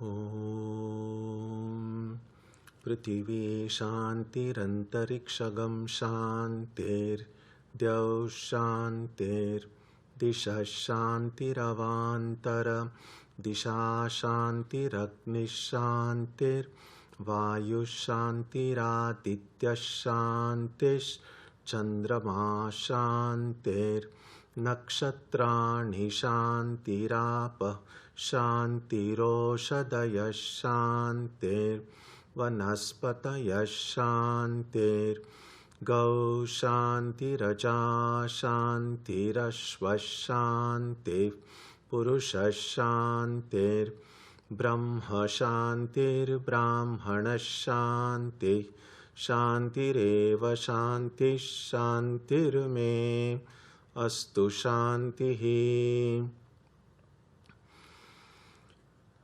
Om Prithvi Shantirantariksha Shantir Dyav Shantir Disha Shantiravantara Disha Shantiragni Shantir Vayu Shantiraditya Shantish Chandrama Shantir Nakshatrani Shantirapa Shantiroshadaya Shantir Vanaspataya Shantir Gau Shantiraja Shantirashva Shantir Purusha Shantir Brahma Shantir Brahmana Shantir Shantireva Shanti Shantir Me Astu Shantihi.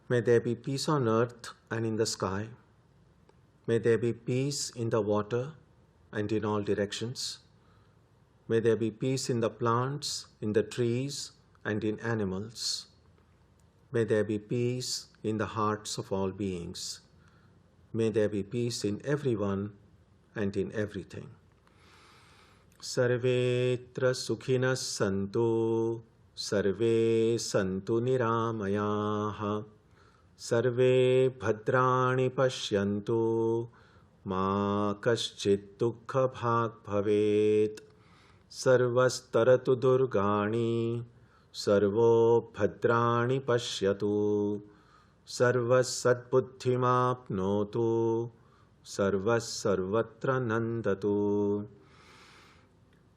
May there be peace on earth and in the sky. May there be peace in the water and in all directions. May there be peace in the plants, in the trees, and in animals. May there be peace in the hearts of all beings. May there be peace in everyone and in everything. Sarvetra sukhinas santu, sarve santu niramayaha, sarve bhadrani pashyantu, ma kaschit dukkha bhag bhavet, sarvastaratu durgani, sarvo bhadrani pashyatu, sarvas sadbuddhimapnotu, sarvas sarvatra nandatu.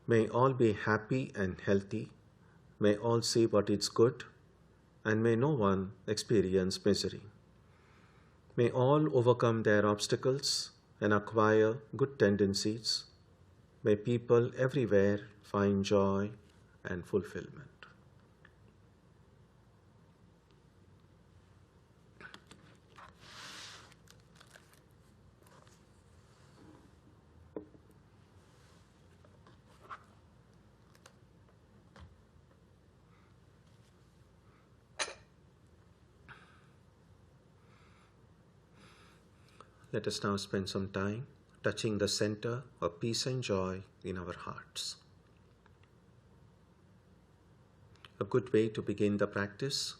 May all be happy and healthy, may all see what is good, and may no one experience misery. May all overcome their obstacles and acquire good tendencies. May people everywhere find joy and fulfillment. Let us now spend some time touching the center of peace and joy in our hearts. A good way to begin the practice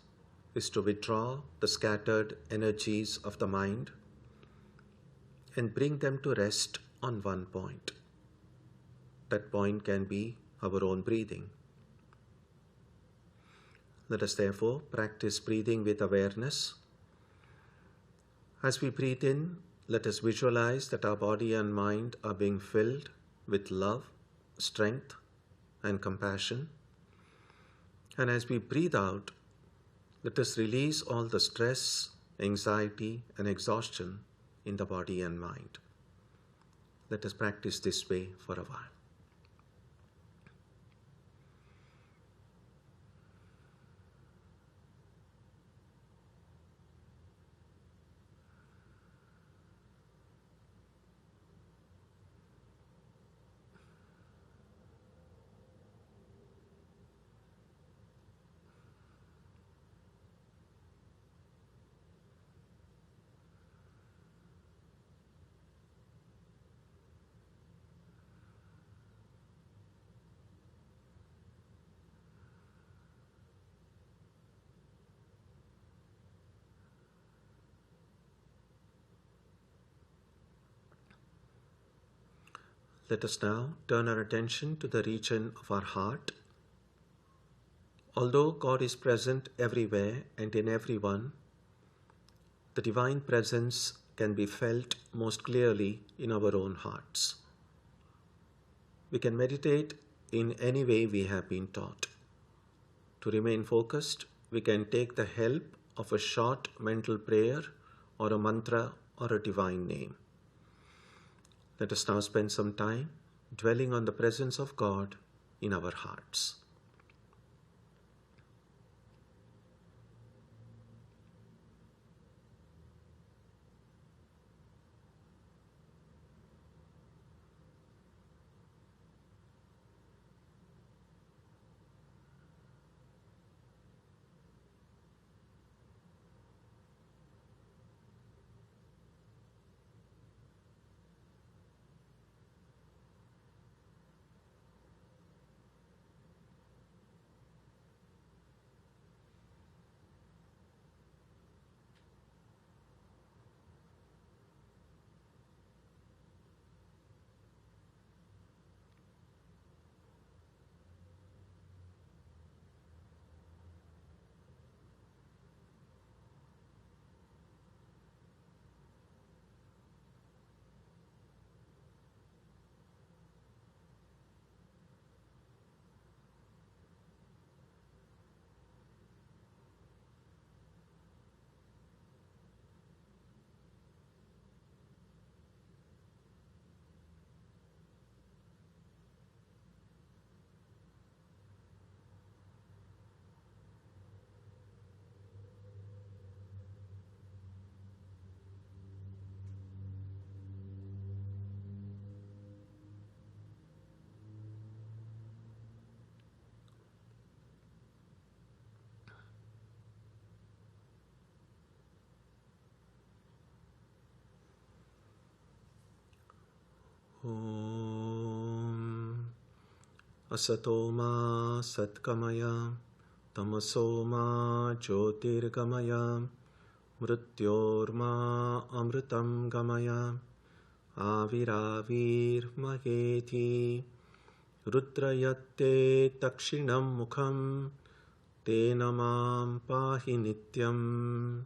is to withdraw the scattered energies of the mind and bring them to rest on one point. That point can be our own breathing. Let us therefore practice breathing with awareness. As we breathe in, let us visualize that our body and mind are being filled with love, strength, and compassion. And as we breathe out, let us release all the stress, anxiety, and exhaustion in the body and mind. Let us practice this way for a while. Let us now turn our attention to the region of our heart. Although God is present everywhere and in everyone, the divine presence can be felt most clearly in our own hearts. We can meditate in any way we have been taught. To remain focused, we can take the help of a short mental prayer or a mantra or a divine name. Let us now spend some time dwelling on the presence of God in our hearts. Om Asatoma Satkamaya Tamasoma Jyotirgamaya Mrityorma Amritam Gamaya Aviravir Maheti Rudrayatte Takshinam Mukham Tenamam Pahi Nityam.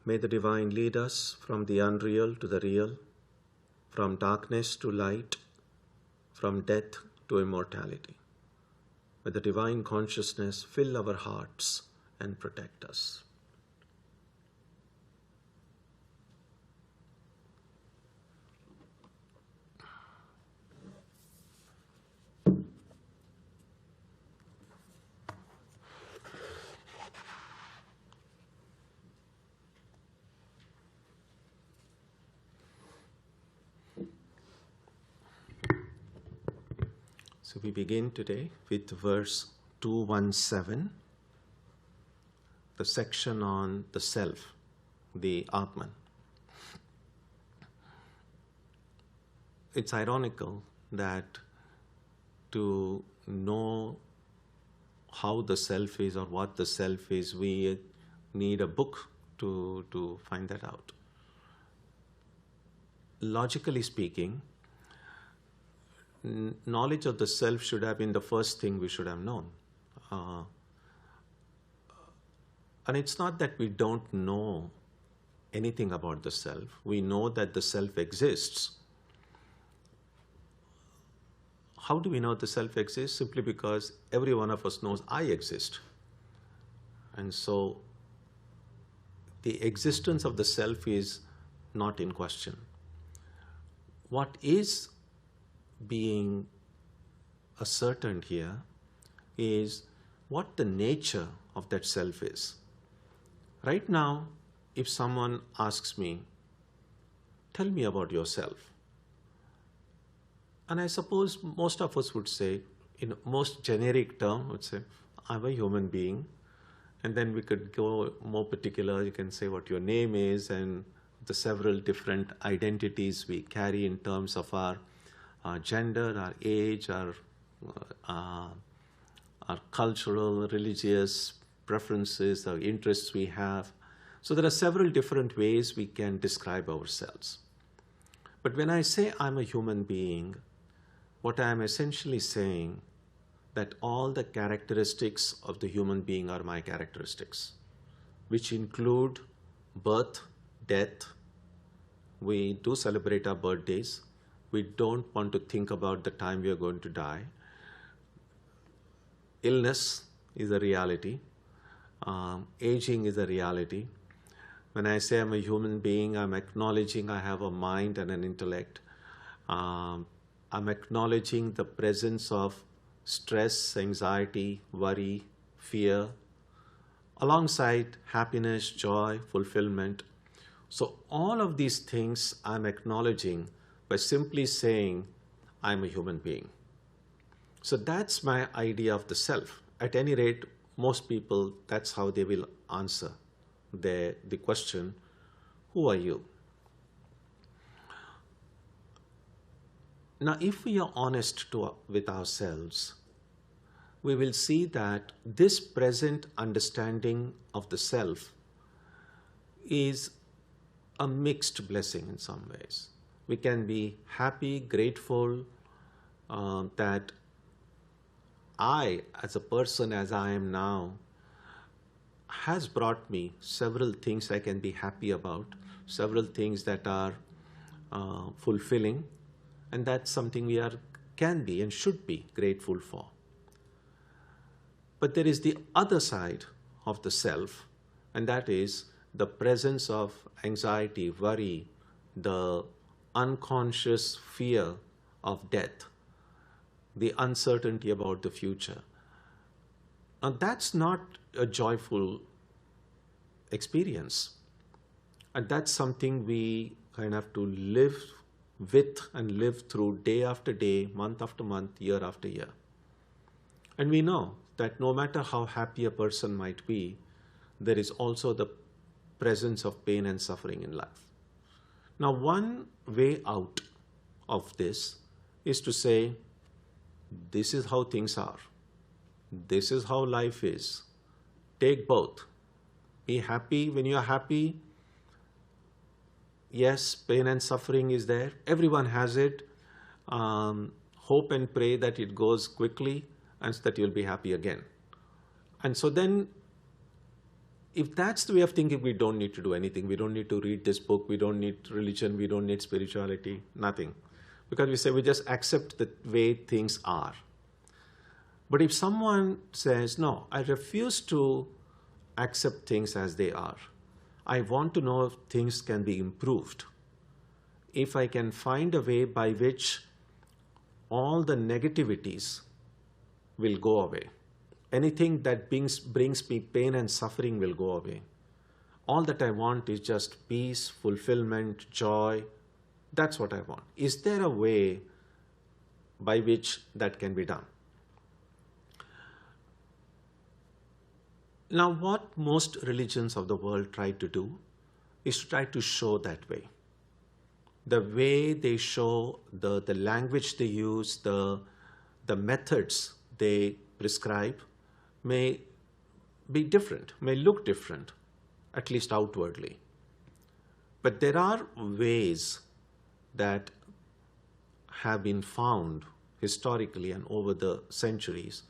May the Divine lead us from the unreal to the real, from darkness to light, from death to immortality. May the Divine Consciousness fill our hearts and protect us. So we begin today with verse 217, the section on the self, the Atman. It's ironical that to know how the self is or what the self is, we need a book to find that out. Logically speaking, knowledge of the self should have been the first thing we should have known. And it's not that we don't know anything about the self. We know that the self exists. How do we know the self exists? Simply because every one of us knows I exist. And so the existence of the self is not in question. What is being ascertained here is what the nature of that self is. Right now, if someone asks me, tell me about yourself, and I suppose most of us would say, in most generic term, would say, I'm a human being, and then we could go more particular. You can say what your name is and the several different identities we carry in terms of our gender, our age, our cultural, religious preferences, our interests we have. So there are several different ways we can describe ourselves. But when I say I'm a human being, what I am essentially saying that all the characteristics of the human being are my characteristics, which include birth, death. We do celebrate our birthdays. We don't want to think about the time we are going to die. Illness is a reality. Aging is a reality. When I say I'm a human being, I'm acknowledging I have a mind and an intellect. I'm acknowledging the presence of stress, anxiety, worry, fear, alongside happiness, joy, fulfillment. So all of these things I'm acknowledging by simply saying, I'm a human being. So that's my idea of the self. At any rate, most people, that's how they will answer the question, who are you? Now, if we are honest with ourselves, we will see that this present understanding of the self is a mixed blessing in some ways. We can be happy, grateful that I, as a person, as I am now, has brought me several things I can be happy about, several things that are fulfilling, and that's something we can be and should be grateful for. But there is the other side of the self, and that is the presence of anxiety, worry, the unconscious fear of death, the uncertainty about the future. Now, that's not a joyful experience. And that's something we kind of have to live with and live through day after day, month after month, year after year. And we know that no matter how happy a person might be, there is also the presence of pain and suffering in life. Now, one way out of this is to say, this is how things are. This is how life is. Take both. Be happy when you are happy. Yes, pain and suffering is there. Everyone has it. Hope and pray that it goes quickly and so that you'll be happy again. And so then, if that's the way of thinking, we don't need to do anything. We don't need to read this book. We don't need religion. We don't need spirituality. Nothing. Because we say we just accept the way things are. But if someone says, no, I refuse to accept things as they are. I want to know if things can be improved. If I can find a way by which all the negativities will go away. Anything that brings me pain and suffering will go away. All that I want is just peace, fulfillment, joy. That's what I want. Is there a way by which that can be done? Now, what most religions of the world try to do is to try to show that way. The way they show, the language they use, the methods they prescribe may be different, may look different, at least outwardly. But there are ways that have been found historically and over the centuries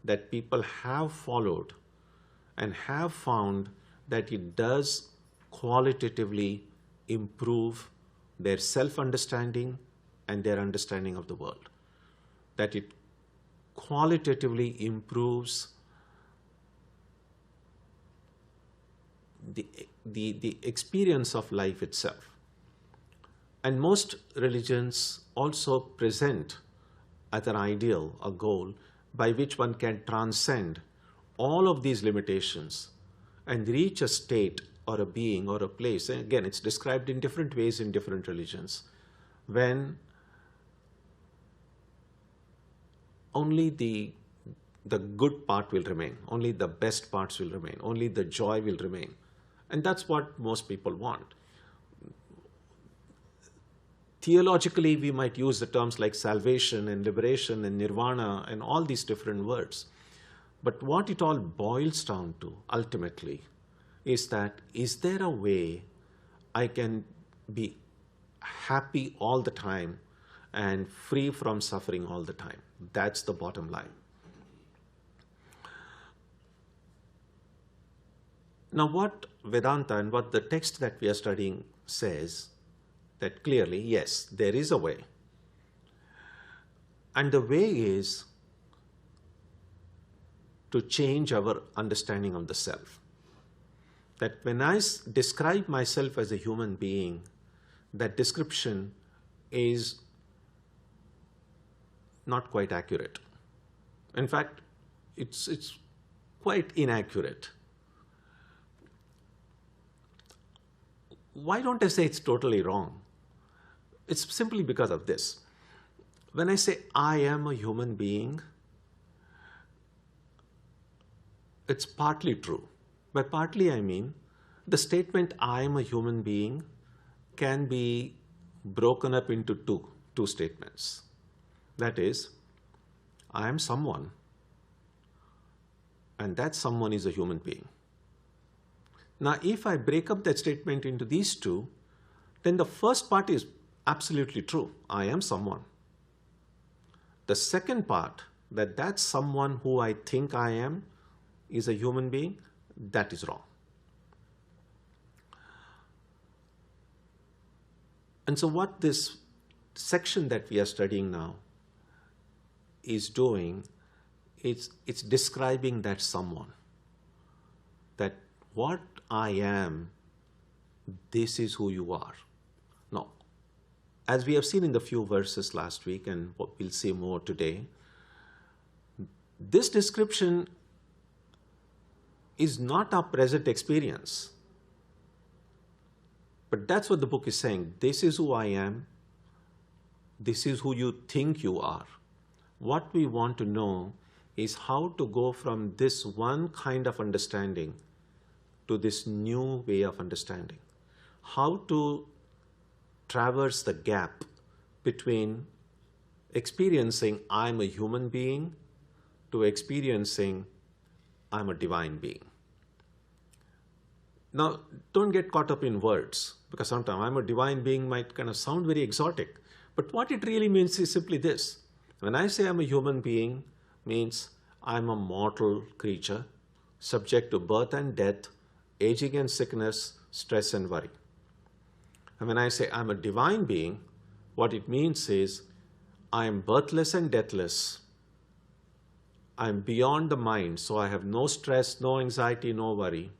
that people have followed and have found that it does qualitatively improve their self-understanding and their understanding of the world. That it qualitatively improves the experience of life itself. And most religions also present as an ideal, a goal, by which one can transcend all of these limitations and reach a state or a being or a place. And again, it's described in different ways in different religions, when only the good part will remain, only the best parts will remain, only the joy will remain. And that's what most people want. Theologically, we might use the terms like salvation and liberation and nirvana and all these different words. But what it all boils down to, ultimately, is that, is there a way I can be happy all the time and free from suffering all the time? That's the bottom line. Now, what Vedanta and what the text that we are studying says, that clearly, yes, there is a way. And the way is to change our understanding of the self. That when I describe myself as a human being, that description is not quite accurate. In fact, it's quite inaccurate. Why don't I say it's totally wrong? It's simply because of this. When I say I am a human being, it's partly true. By partly, I mean the statement I am a human being can be broken up into two statements. That is, I am someone, and that someone is a human being. Now, if I break up that statement into these two, then the first part is absolutely true. I am someone. The second part, that someone who I think I am is a human being, that is wrong. And so what this section that we are studying now is doing, it's describing that someone. That what I am, this is who you are. Now, as we have seen in the few verses last week, and what we'll see more today, this description is not our present experience. But that's what the book is saying. This is who I am. This is who you think you are. What we want to know is how to go from this one kind of understanding to this new way of understanding. How to traverse the gap between experiencing I'm a human being to experiencing I'm a divine being. Now, don't get caught up in words, because sometimes I'm a divine being might kind of sound very exotic. But what it really means is simply this. When I say I'm a human being, means I'm a mortal creature, subject to birth and death, aging and sickness, stress and worry. And when I say I'm a divine being, what it means is I am birthless and deathless. I am beyond the mind, so I have no stress, no anxiety, no worry.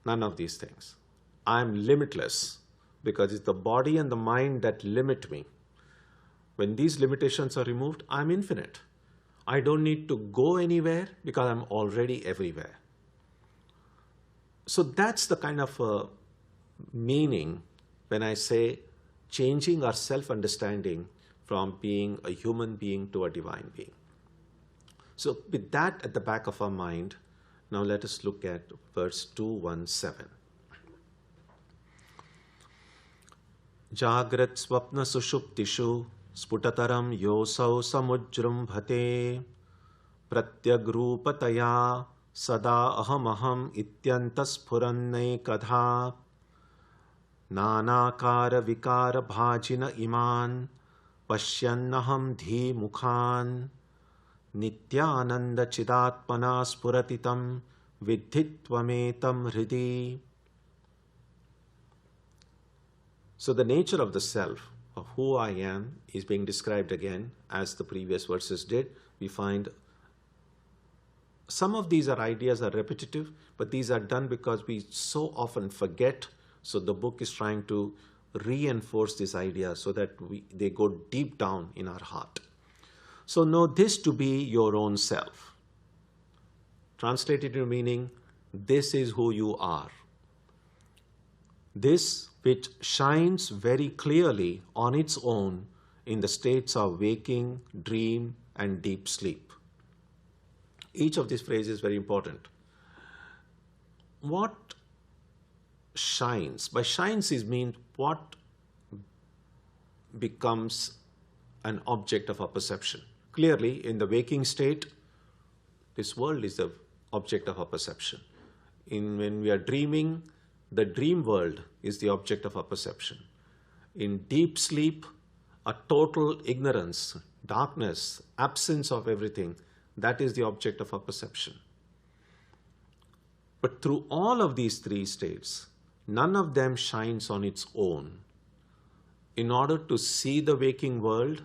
None of these things. I am limitless, because it's the body and the mind that limit me. When these limitations are removed, I'm infinite. I don't need to go anywhere because I'm already everywhere. So that's the kind of meaning when I say changing our self-understanding from being a human being to a divine being. So with that at the back of our mind, now let us look at verse 217. Jagrat swapna sushuptishu sputataram yosau samujrumbhate pratyagrupataya sada ahamaham ityantaspuranne kadha nanakara vikara bhajina iman pashyannaham dhi mukhan nityananda chidatmana spuratitam vidhitvametam hridi. So the nature of the self, of who I am, is being described again as the previous verses did. We find some of these ideas are repetitive, but these are done because we so often forget. So the book is trying to reinforce this idea so that they go deep down in our heart. So know this to be your own self. Translated to meaning, this is who you are. This which shines very clearly on its own in the states of waking, dream, and deep sleep. Each of these phrases is very important. What shines? By shines is means what becomes an object of our perception. Clearly, in the waking state, this world is the object of our perception. When we are dreaming, the dream world is the object of our perception. In deep sleep, a total ignorance, darkness, absence of everything, that is the object of our perception. But through all of these three states, none of them shines on its own. In order to see the waking world,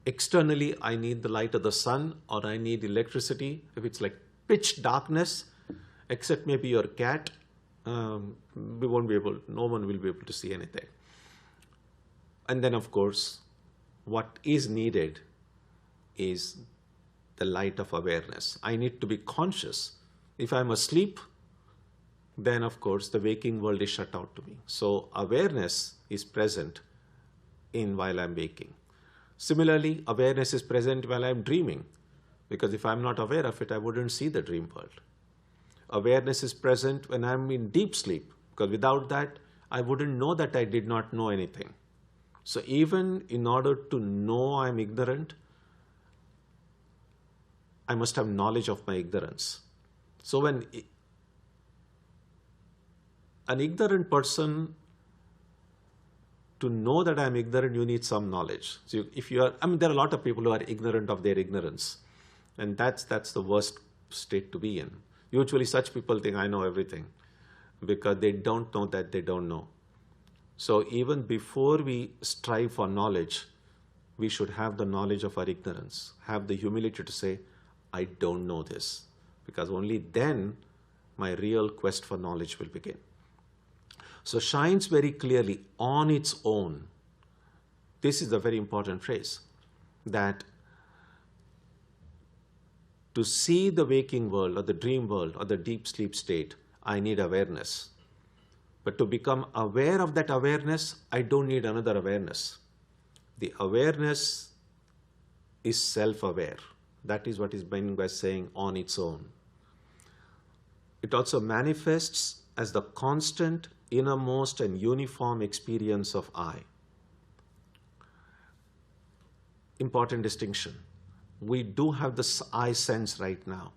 externally, I need the light of the sun or I need electricity. If it's like pitch darkness, except maybe your cat, we won't be able, no one will be able to see anything. And then, of course, what is needed is the light of awareness. I need to be conscious. If I'm asleep, then of course the waking world is shut out to me. So awareness is present while I'm waking. Similarly, awareness is present while I'm dreaming, because if I'm not aware of it, I wouldn't see the dream world. Awareness is present when I'm in deep sleep, because without that, I wouldn't know that I did not know anything. So even in order to know I'm ignorant, I must have knowledge of my ignorance. So when an ignorant person, to know that I'm ignorant, you need some knowledge. So if you are, there are a lot of people who are ignorant of their ignorance, and that's the worst state to be in. Usually such people think I know everything, because they don't know that they don't know. So even before we strive for knowledge, we should have the knowledge of our ignorance, have the humility to say, I don't know this, because only then my real quest for knowledge will begin. So shines very clearly on its own. This is a very important phrase, that to see the waking world or the dream world or the deep sleep state, I need awareness. But to become aware of that awareness, I don't need another awareness. The awareness is self-aware. That is what is meant by saying on its own. It also manifests as the constant, innermost and uniform experience of I. important distinction. We do have this I sense right now,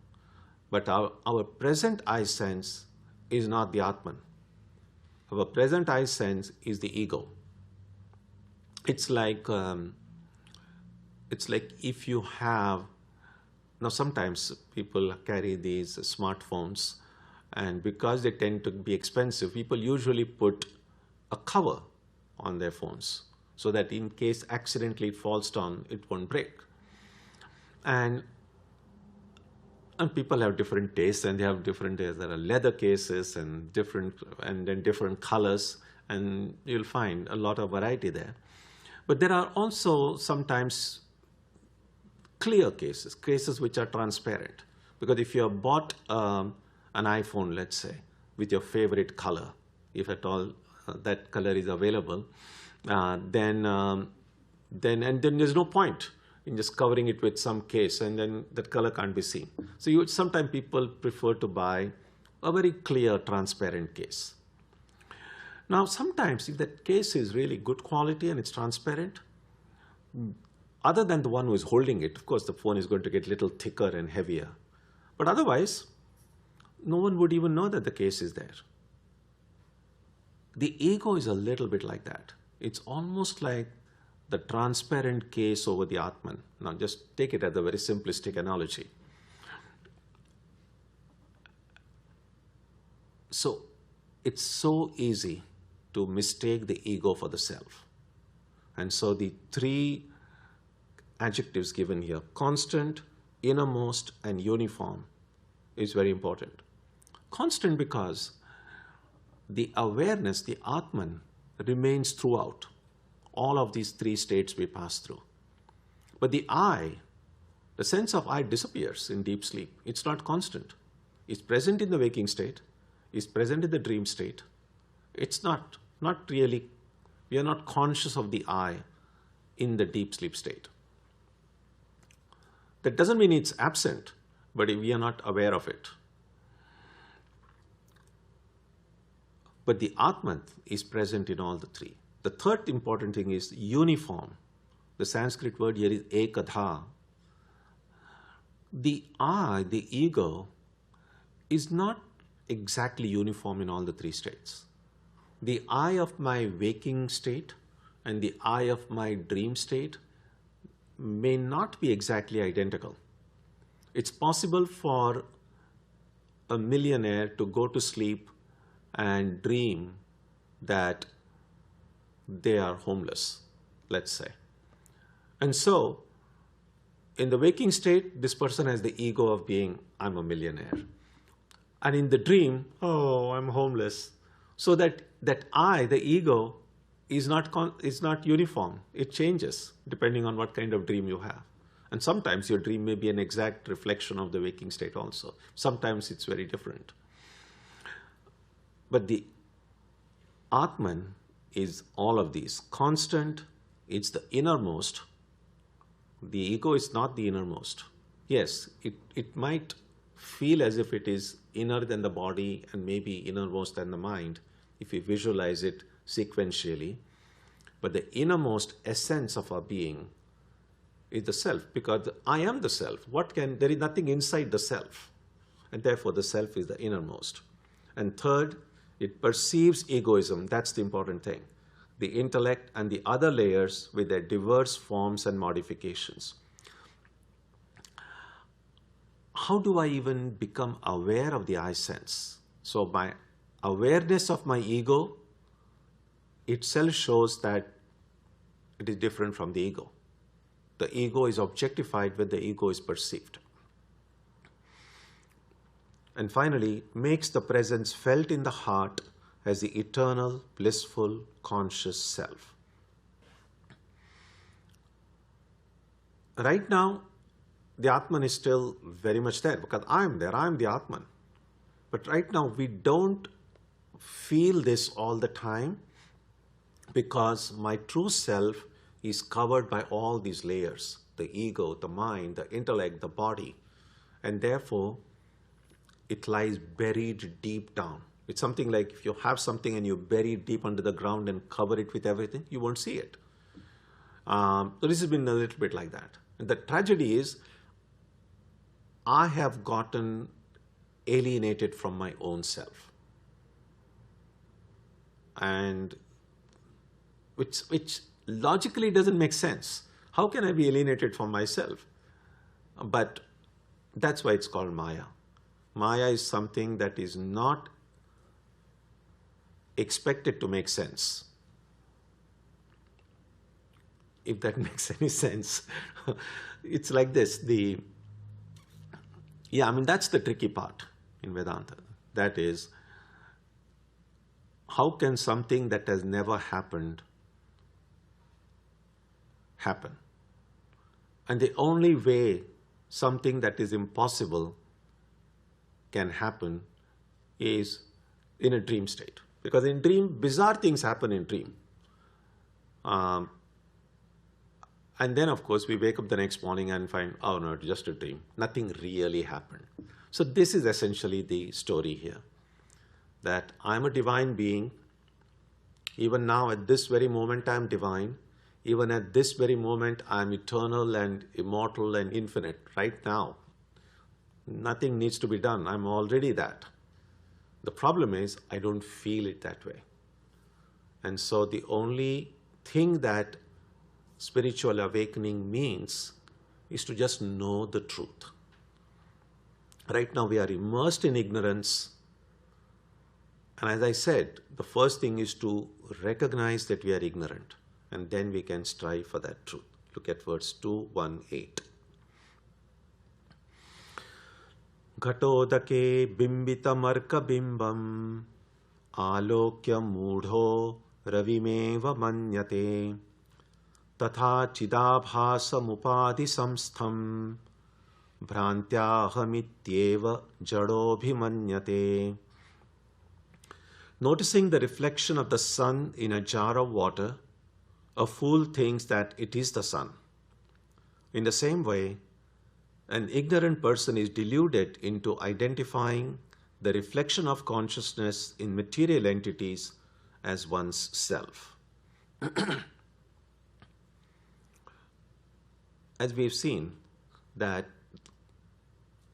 but our present I sense is not the Atman. Our present I sense is the ego. It's like if you have, now sometimes people carry these smartphones, and because they tend to be expensive, people usually put a cover on their phones so that in case accidentally it falls down, it won't break. And people have different tastes, and they have different tastes. There are leather cases and then different colors, and you'll find a lot of variety there. But there are also sometimes clear cases which are transparent. Because if you have bought an iPhone, let's say, with your favorite color, if at all that color is available, then there's no point in just covering it with some case, and then that color can't be seen. So sometimes people prefer to buy a very clear, transparent case. Now, sometimes if that case is really good quality and it's transparent, other than the one who is holding it, of course, the phone is going to get a little thicker and heavier. But otherwise, no one would even know that the case is there. The ego is a little bit like that. It's almost like the transparent case over the Atman. Now, just take it as a very simplistic analogy. So, it's so easy to mistake the ego for the self. And so the three adjectives given here, constant, innermost, and uniform, is very important. Constant because the awareness, the Atman, remains throughout all of these three states we pass through. But the I, the sense of I disappears in deep sleep. It's not constant. It's present in the waking state. It's present in the dream state. It's not really, we are not conscious of the I in the deep sleep state. That doesn't mean it's absent, but we are not aware of it. But the Atman is present in all the three. The third important thing is uniform. The Sanskrit word here is ekadha. The I, the ego, is not exactly uniform in all the three states. The I of my waking state and the I of my dream state may not be exactly identical. It's possible for a millionaire to go to sleep and dream that they are homeless, let's say. And so, in the waking state, this person has the ego of being, I'm a millionaire. And in the dream, oh, I'm homeless. So that I, the ego, is not uniform. It changes depending on what kind of dream you have. And sometimes your dream may be an exact reflection of the waking state also. Sometimes it's very different. But the Atman is all of these. Constant, it's the innermost. The ego is not the innermost. Yes, it might feel as if it is inner than the body and maybe innermost than the mind if we visualize it sequentially. But the innermost essence of our being is the self, because I am the self. There is nothing inside the self. And therefore the self is the innermost. And third, it perceives egoism. That's the important thing. The intellect and the other layers with their diverse forms and modifications. How do I even become aware of the I sense? So my awareness of my ego itself shows that it is different from the ego. The ego is objectified when the ego is perceived. And finally, makes the presence felt in the heart as the eternal, blissful, conscious self. Right now, the Atman is still very much there because I am there, I am the Atman. But right now, we don't feel this all the time because my true self is covered by all these layers, the ego, the mind, the intellect, the body. And therefore, it lies buried deep down. It's something like if you have something and you bury it deep under the ground and cover it with everything, you won't see it. So this has been a little bit like that. And the tragedy is, I have gotten alienated from my own self, and which logically doesn't make sense. How can I be alienated from myself? But that's why it's called Maya. Maya is something that is not expected to make sense. If that makes any sense. It's like this. That's the tricky part in Vedanta. That is, how can something that has never happened happen? And the only way something that is impossible can happen is in a dream state. Because in dream, bizarre things happen in dream. And then, of course, we wake up the next morning and find, oh no, it's just a dream. Nothing really happened. So this is essentially the story here. That I'm a divine being. Even now, at this very moment, I'm divine. Even at this very moment, I'm eternal and immortal and infinite. Right now, nothing needs to be done. I'm already that. The problem is, I don't feel it that way. And so the only thing that spiritual awakening means is to just know the truth. Right now we are immersed in ignorance, and as I said, the first thing is to recognize that we are ignorant, and then we can strive for that truth. Look at verse 218. Ghatodake bimbita marka bimbam alokya mudho ravimeva manyate tatha chidabhasamupadi samstham bhrantyahamityeva jadobhimanyate. Noticing the reflection of the sun in a jar of water, a fool thinks that it is the sun. In the same way, an ignorant person is deluded into identifying the reflection of consciousness in material entities as one's self. As we've seen, that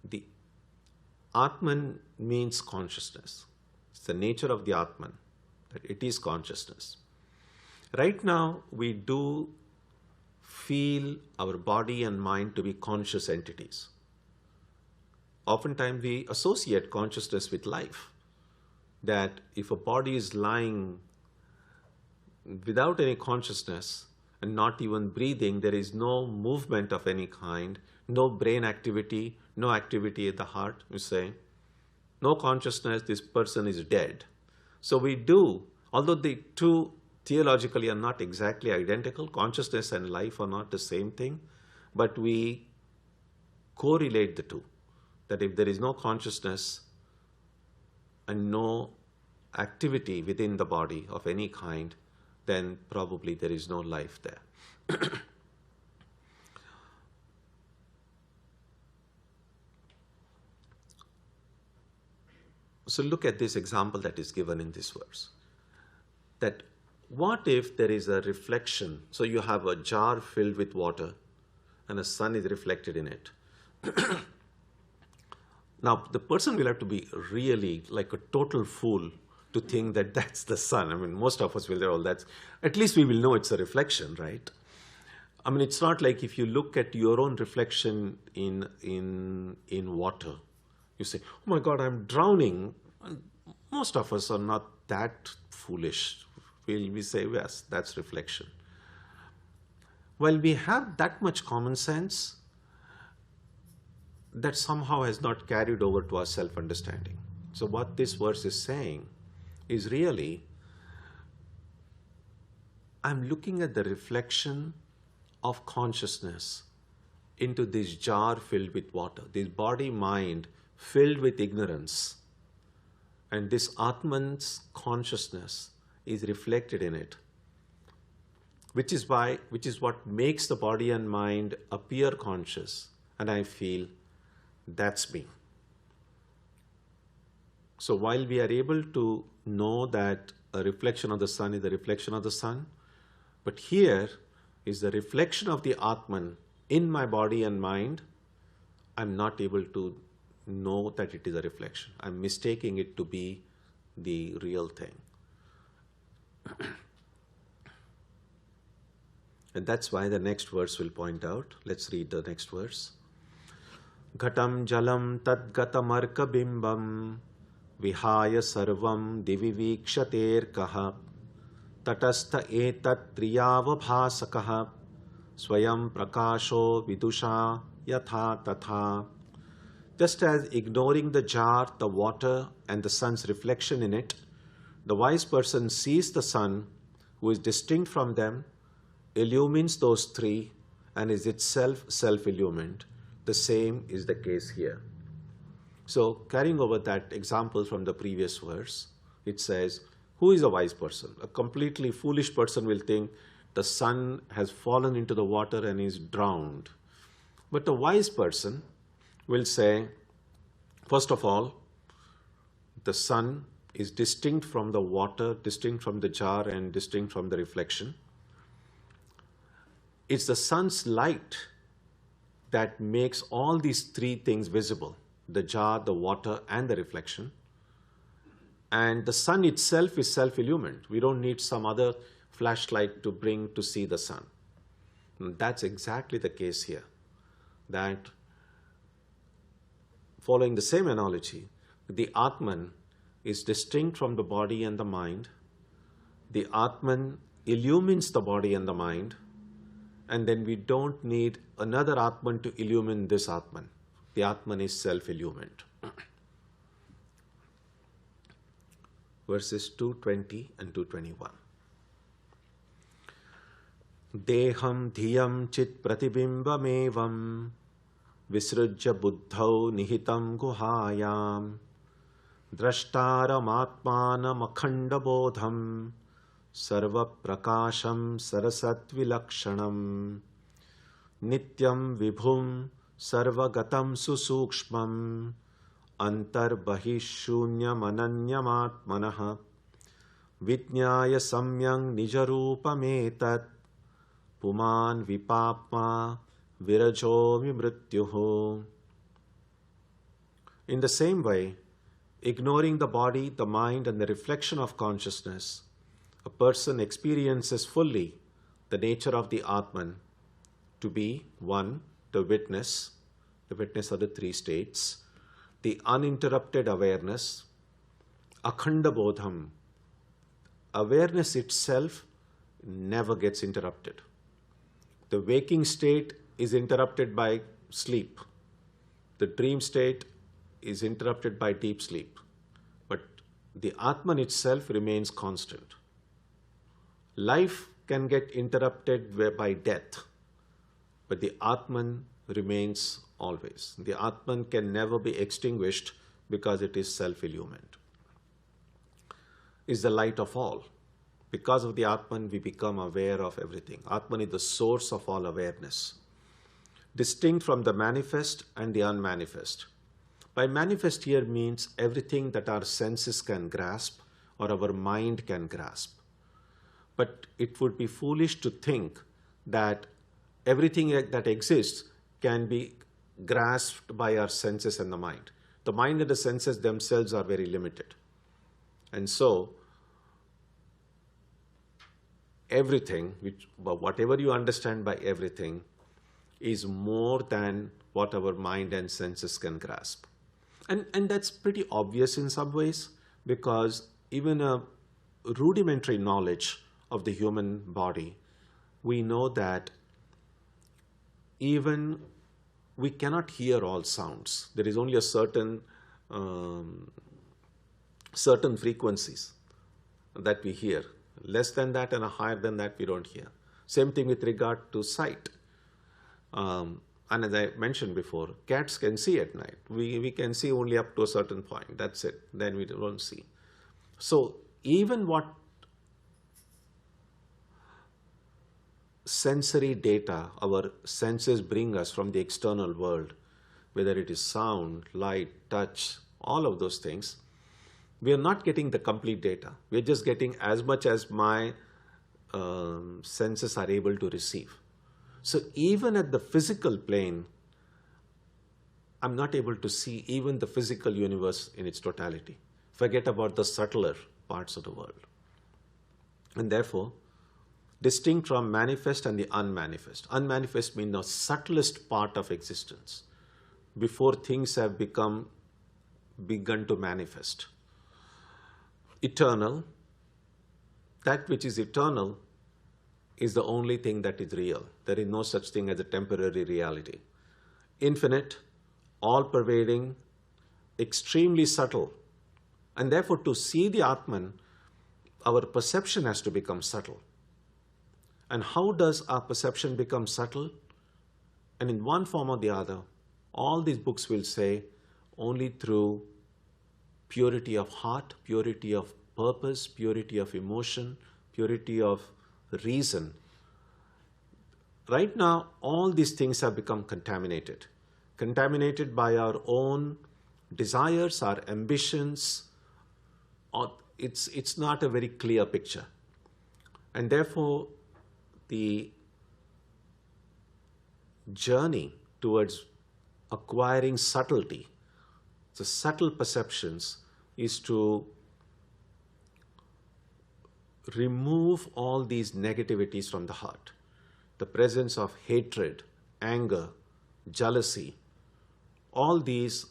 the Atman means consciousness. It's the nature of the Atman, that it is consciousness. Right now, we do feel our body and mind to be conscious entities. Oftentimes, we associate consciousness with life. That if a body is lying without any consciousness, and not even breathing, there is no movement of any kind, no brain activity, no activity at the heart, you say, no consciousness, this person is dead. So we do, although the two theologically are not exactly identical, consciousness and life are not the same thing, but we correlate the two. That if there is no consciousness and no activity within the body of any kind, then probably there is no life there. So look at this example that is given in this verse. That what if there is a reflection? So you have a jar filled with water and a sun is reflected in it. Now, the person will have to be really like a total fool to think that that's the sun. I mean, most of us will say, oh, that's, at least we will know it's a reflection, right? I mean, it's not like if you look at your own reflection in water, you say, oh my God, I'm drowning. And most of us are not that foolish. We say, yes, that's reflection. Well, we have that much common sense that somehow has not carried over to our self-understanding. So what this verse is saying is really, I'm looking at the reflection of consciousness into this jar filled with water, this body-mind filled with ignorance, and this Atman's consciousness is reflected in it, which is what makes the body and mind appear conscious, and I feel that's me. So while we are able to know that a reflection of the sun is a reflection of the sun, but here is the reflection of the Atman in my body and mind, I'm not able to know that it is a reflection. I'm mistaking it to be the real thing. And that's why the next verse will point out. Let's read the next verse. Ghatam jalam tadgatamarka bimbam vihaya sarvam divivikshater kaha tatastha etat triyavabhasakaha swayam prakasho vidusha yatha tatha. Just as ignoring the jar, the water, and the sun's reflection in it, the wise person sees the sun, who is distinct from them, illumines those three, and is itself self-illumined. The same is the case here. So, carrying over that example from the previous verse, it says, who is a wise person? A completely foolish person will think the sun has fallen into the water and is drowned. But a wise person will say, first of all, the sun is distinct from the water, distinct from the jar, and distinct from the reflection. It's the sun's light that makes all these three things visible, the jar, the water, and the reflection. And the sun itself is self-illumined. We don't need some other flashlight to bring to see the sun. And that's exactly the case here. That, following the same analogy, the Atman is distinct from the body and the mind. The Atman illumines the body and the mind. And then we don't need another Atman to illumine this Atman. The Atman is self-illumined. Verses 220 and 221. Deham dhiyam chit pratibimbamevam visrujya buddhau nihitam guhayam drashtaram atmanam akhanda bodham sarva prakasham sarasat vilakshanam nityam vibhum sarva gatam susukshmam antar bahishunyam ananyam atmanah vijnaya samyang nijarupametat puman vipapma virajomi mrityuho. In the same way, ignoring the body, the mind, and the reflection of consciousness, a person experiences fully the nature of the Atman to be, one, the witness of the three states, the uninterrupted awareness, akhanda bodham. Awareness itself never gets interrupted. The waking state is interrupted by sleep. The dream state is interrupted by deep sleep. But the Atman itself remains constant. Life can get interrupted by death, but the Atman remains always. The Atman can never be extinguished because it is self-illumined. Is the light of all. Because of the Atman, we become aware of everything. Atman is the source of all awareness, distinct from the manifest and the unmanifest. By manifest here means everything that our senses can grasp or our mind can grasp. But it would be foolish to think that everything that exists can be grasped by our senses and the mind. The mind and the senses themselves are very limited. And so, everything, whatever you understand by everything, is more than what our mind and senses can grasp. And that's pretty obvious in some ways, because even a rudimentary knowledge of the human body, we know that even we cannot hear all sounds. There is only a certain frequencies that we hear. Less than that and higher than that we don't hear. Same thing with regard to sight. And as I mentioned before, cats can see at night. We can see only up to a certain point. That's it. Then we don't see. So even what sensory data our senses bring us from the external world, whether it is sound, light, touch, all of those things, we are not getting the complete data. We are just getting as much as my senses are able to receive. So even at the physical plane, I'm not able to see even the physical universe in its totality. Forget about the subtler parts of the world. And therefore, distinct from manifest and the unmanifest. Unmanifest means the subtlest part of existence, before things have begun to manifest. Eternal, that which is eternal is the only thing that is real. There is no such thing as a temporary reality. Infinite, all-pervading, extremely subtle. And therefore, to see the Atman, our perception has to become subtle. And how does our perception become subtle? And in one form or the other, all these books will say only through purity of heart, purity of purpose, purity of emotion, purity of reason. Right now, all these things have become contaminated. Contaminated by our own desires, our ambitions. It's not a very clear picture. And therefore, the journey towards acquiring subtlety, the subtle perceptions, is to remove all these negativities from the heart. The presence of hatred, anger, jealousy, all these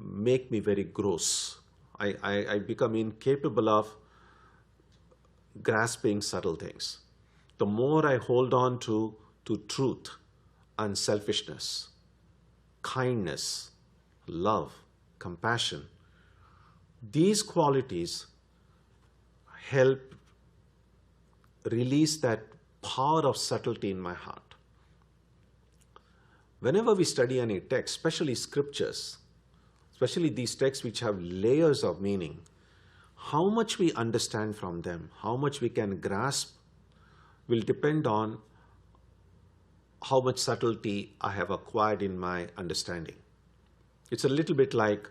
make me very gross. I become incapable of grasping subtle things. The more I hold on to truth, unselfishness, kindness, love, compassion, these qualities help release that power of subtlety in my heart. Whenever we study any text, especially scriptures, especially these texts which have layers of meaning, how much we understand from them, how much we can grasp, will depend on how much subtlety I have acquired in my understanding. It's a little bit like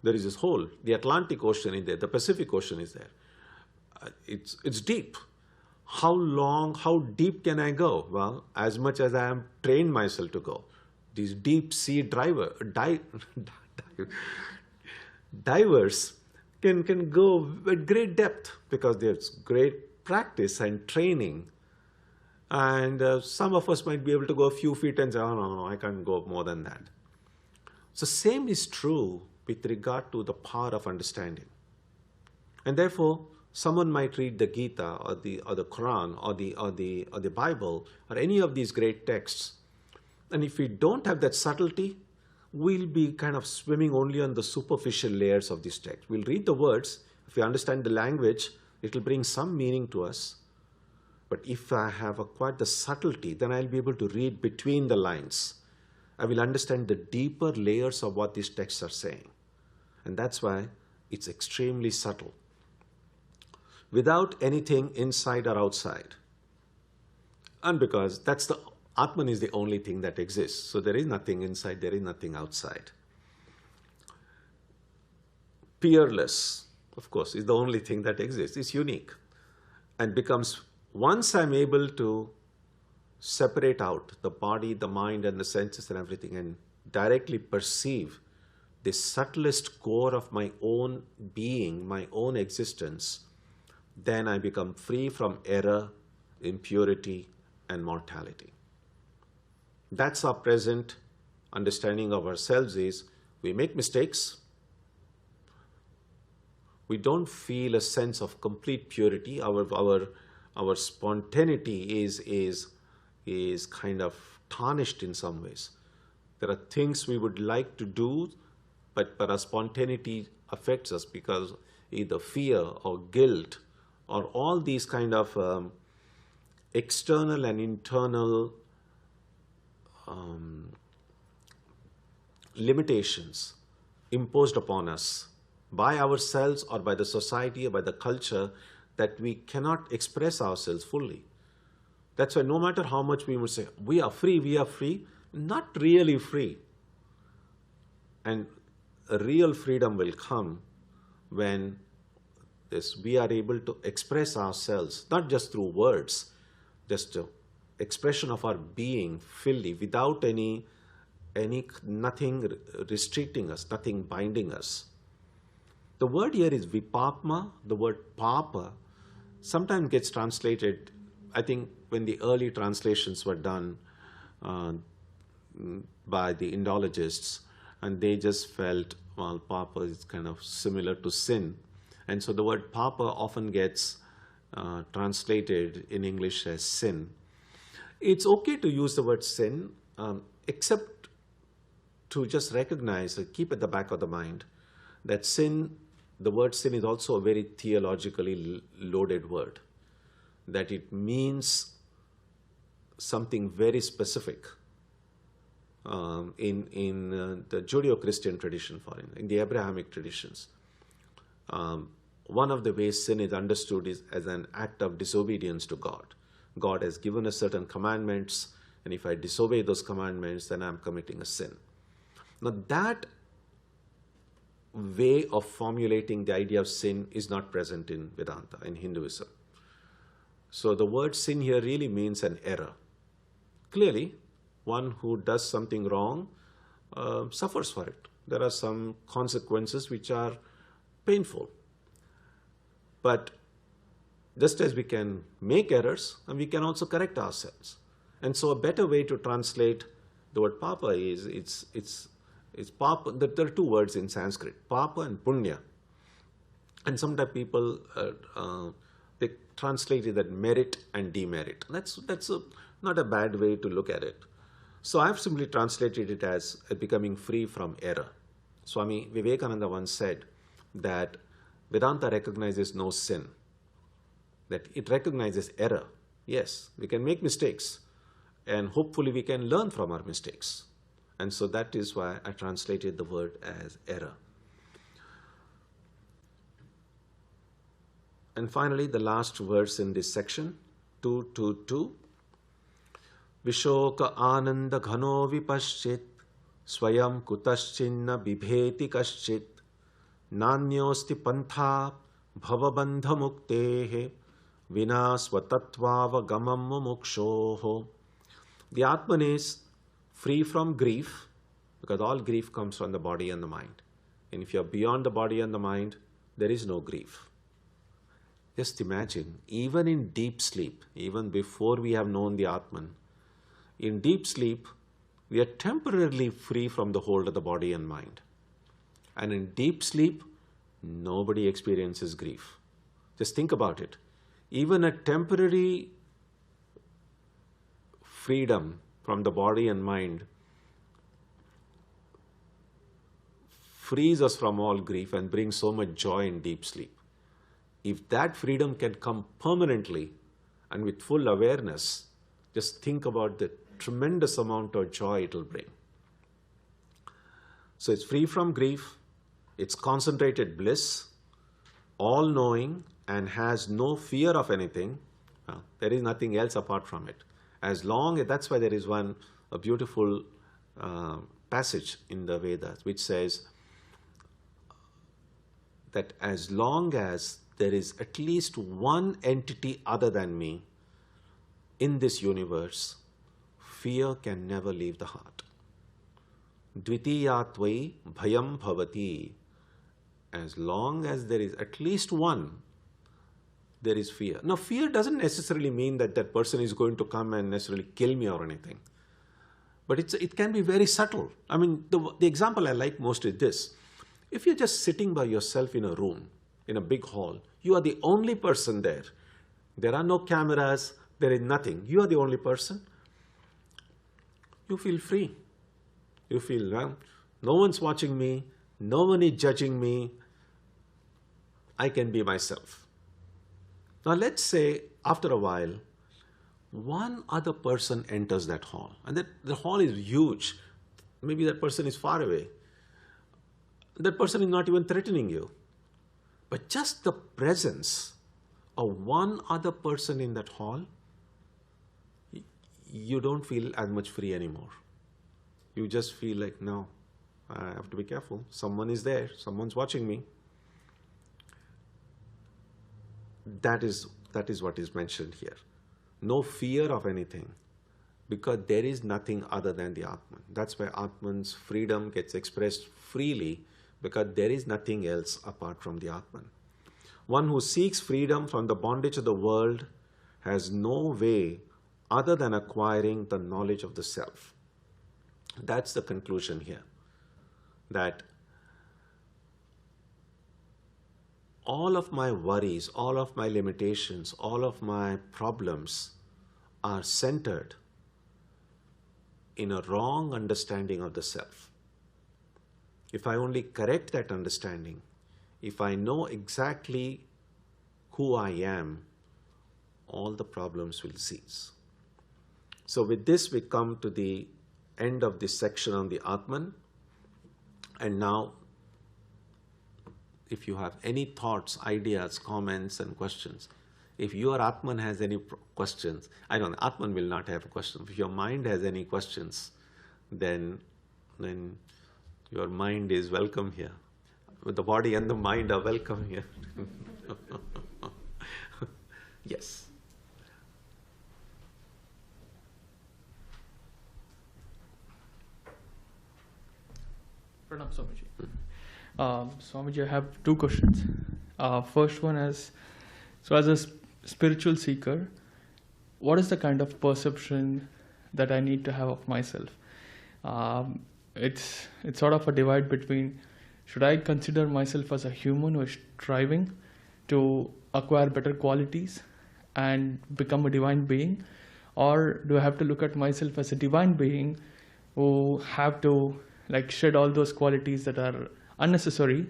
there is this hole, the Atlantic Ocean is there, the Pacific Ocean is there. It's deep. How deep can I go? Well, as much as I am trained myself to go. These deep sea divers can go at great depth because there's great practice and training. And some of us might be able to go a few feet and say, oh, no, I can't go more than that. So same is true with regard to the power of understanding. And therefore, someone might read the Gita or the Quran or the Bible or any of these great texts. And if we don't have that subtlety, we'll be kind of swimming only on the superficial layers of this text. We'll read the words. If we understand the language, it'll bring some meaning to us. But if I have acquired the subtlety, then I'll be able to read between the lines. I will understand the deeper layers of what these texts are saying. And that's why it's extremely subtle. Without anything inside or outside. And because Atman is the only thing that exists. So there is nothing inside, there is nothing outside. Peerless, of course, is the only thing that exists. It's unique. And becomes, once I'm able to separate out the body, the mind, and the senses and everything, and directly perceive the subtlest core of my own being, my own existence, then I become free from error, impurity, and mortality. That's our present understanding of ourselves is, we make mistakes. We don't feel a sense of complete purity. Our spontaneity is kind of tarnished in some ways. There are things we would like to do, but our spontaneity affects us because either fear or guilt or all these kind of external and internal limitations imposed upon us by ourselves or by the society or by the culture that we cannot express ourselves fully. That's why no matter how much we would say, we are free, not really free. And a real freedom will come when this, we are able to express ourselves, not just through words, just expression of our being fully, without nothing restricting us, nothing binding us. The word here is vipapma. The word papa sometimes gets translated, I think when the early translations were done by the Indologists, and they just felt, well, papa is kind of similar to sin. And so the word papa often gets translated in English as sin. It's okay to use the word sin, except to just recognize, keep at the back of the mind, that sin, the word sin is also a very theologically loaded word, that it means something very specific in the Judeo-Christian tradition, in the Abrahamic traditions. One of the ways sin is understood is as an act of disobedience to God. God has given us certain commandments, and if I disobey those commandments, then I'm committing a sin. Now that way of formulating the idea of sin is not present in Vedanta, in Hinduism. So the word sin here really means an error. Clearly, one who does something wrong suffers for it. There are some consequences which are painful. But just as we can make errors, and we can also correct ourselves. And so a better way to translate the word papa is, it's papa. There are two words in Sanskrit, papa and punya. And sometimes people they translate it as merit and demerit. That's not a bad way to look at it. So I've simply translated it as becoming free from error. Swami Vivekananda once said that Vedanta recognizes no sin, that it recognizes error. Yes, we can make mistakes, and hopefully we can learn from our mistakes. And so that is why I translated the word as error. And finally, the last verse in this section, 222. Vishoka ananda ghano vipaschit swayam kutaschinna bibheti kaschit nanyosti pantha bhavabandha muktehe vina swatatvava gamam mumukshoho. The Atman is free from grief, because all grief comes from the body and the mind. And if you're beyond the body and the mind, there is no grief. Just imagine, even in deep sleep, even before we have known the Atman, in deep sleep, we are temporarily free from the hold of the body and mind. And in deep sleep, nobody experiences grief. Just think about it. Even a temporary freedom from the body and mind frees us from all grief and brings so much joy in deep sleep. If that freedom can come permanently and with full awareness, just think about the tremendous amount of joy it will bring. So it's free from grief, it's concentrated bliss, all-knowing, and has no fear of anything. There is nothing else apart from it. As long as, that's why there is a beautiful passage in the Vedas which says that as long as there is at least one entity other than me in this universe, fear can never leave the heart. Dvitiyatvai bhayam bhavati. As long as there is at least one, there is fear. Now, fear doesn't necessarily mean that that person is going to come and necessarily kill me or anything. But it can be very subtle. I mean, the example I like most is this. If you're just sitting by yourself in a room, in a big hall, you are the only person there. There are no cameras, there is nothing. You are the only person. You feel free. You feel, well, no one's watching me, no one is judging me. I can be myself. Now let's say after a while, one other person enters that hall, and the hall is huge. Maybe that person is far away. That person is not even threatening you. But just the presence of one other person in that hall, you don't feel as much free anymore. You just feel like, no, I have to be careful. Someone is there. Someone's watching me. that is what is mentioned here. No fear of anything, because there is nothing other than the Atman. That's why Atman's freedom gets expressed freely, because there is nothing else apart from the Atman. One who seeks freedom from the bondage of the world has no way other than acquiring the knowledge of the self. That's the conclusion here, that all of my worries, all of my limitations, all of my problems are centered in a wrong understanding of the self. If I only correct that understanding, if I know exactly who I am, all the problems will cease. So with this, we come to the end of this section on the Atman. And now, if you have any thoughts, ideas, comments, and questions, if your Atman has any questions, I don't know, Atman will not have a question. If your mind has any questions, then your mind is welcome here. The body and the mind are welcome here. Yes. Pranam Swamiji. Swamiji, I have two questions. First one is, so as a spiritual seeker, what is the kind of perception that I need to have of myself? It's sort of a divide between, should I consider myself as a human who is striving to acquire better qualities and become a divine being, or do I have to look at myself as a divine being who have to shed all those qualities that are unnecessary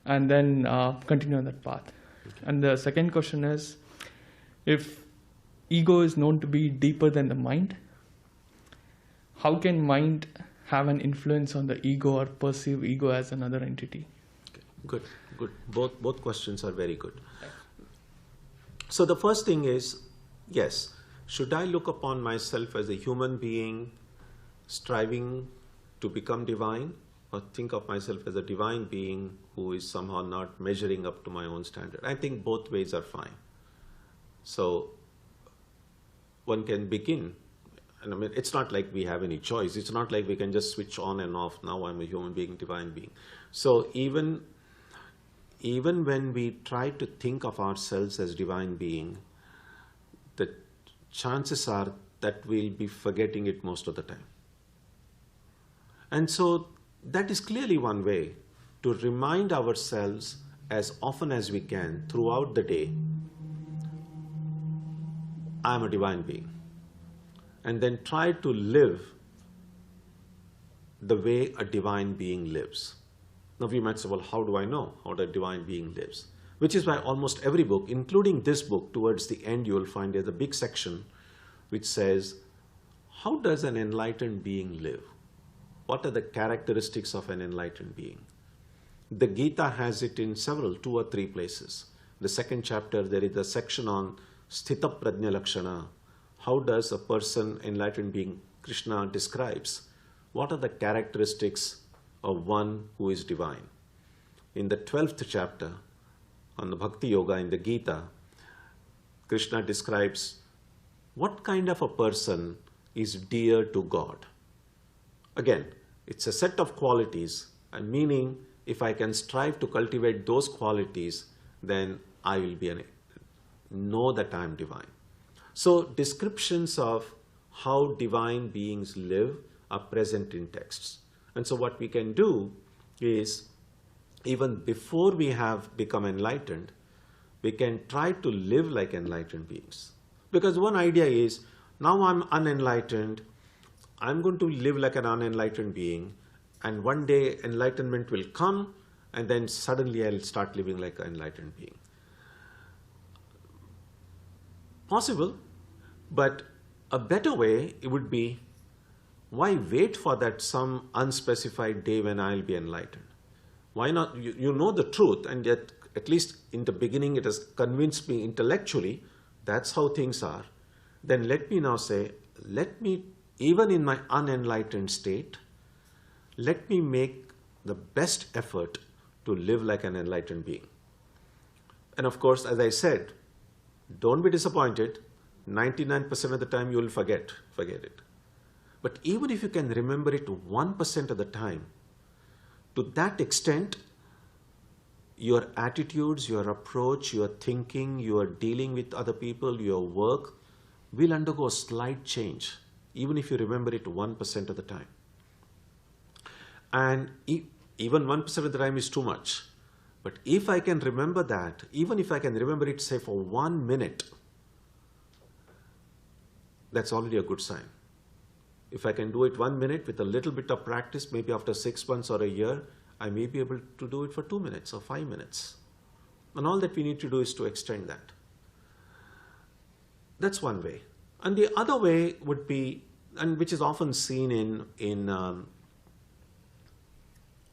and then continue on that path? Okay. And the second question is, if ego is known to be deeper than the mind, how can mind have an influence on the ego or perceive ego as another entity? Okay. Good. Both questions are very good. So the first thing is, yes, should I look upon myself as a human being striving to become divine, or think of myself as a divine being who is somehow not measuring up to my own standard? I think both ways are fine. So one can begin, and I mean, it's not like we have any choice. It's not like we can just switch on and off. Now I'm a human being, divine being. So even when we try to think of ourselves as divine being, the chances are that we'll be forgetting it most of the time. And so that is clearly one way to remind ourselves as often as we can throughout the day, I am a divine being. And then try to live the way a divine being lives. Now we might say, well, how do I know how the divine being lives? Which is why almost every book, including this book, towards the end you will find there's a big section which says, how does an enlightened being live? What are the characteristics of an enlightened being? The Gita has it in two or three places. The second chapter, there is a section on Sthita Prajna Lakshana. How does a person, enlightened being, Krishna describes, what are the characteristics of one who is divine? In the 12th chapter on the Bhakti Yoga in the Gita, Krishna describes what kind of a person is dear to God. Again, it's a set of qualities, and meaning if I can strive to cultivate those qualities, then I will know that I am divine. So descriptions of how divine beings live are present in texts. And so what we can do is, even before we have become enlightened, we can try to live like enlightened beings. Because one idea is, now I'm unenlightened, I'm going to live like an unenlightened being, and one day enlightenment will come, and then suddenly I'll start living like an enlightened being. Possible, but a better way it would be, why wait for that some unspecified day when I'll be enlightened? Why not? You know the truth, and yet at least in the beginning it has convinced me intellectually that's how things are. Then let me now say, let me, even in my unenlightened state, let me make the best effort to live like an enlightened being. And of course, as I said, don't be disappointed. 99% of the time you will forget it. But even if you can remember it 1% of the time, to that extent, your attitudes, your approach, your thinking, your dealing with other people, your work will undergo a slight change, even if you remember it 1% of the time. And even 1% of the time is too much. But if I can remember that, even if I can remember it, say, for 1 minute, that's already a good sign. If I can do it 1 minute with a little bit of practice, maybe after 6 months or a year, I may be able to do it for 2 minutes or 5 minutes. And all that we need to do is to extend that. That's one way. And the other way would be, and which is often seen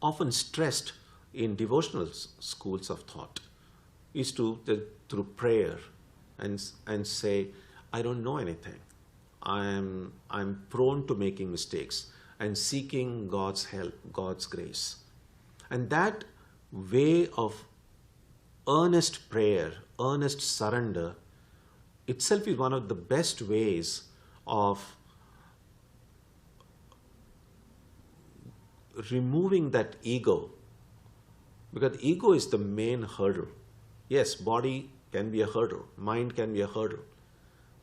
often stressed in devotional schools of thought, is through prayer and say, I don't know anything. I'm prone to making mistakes and seeking God's help, God's grace. And that way of earnest prayer, earnest surrender itself is one of the best ways of removing that ego. Because ego is the main hurdle. Yes, body can be a hurdle, mind can be a hurdle.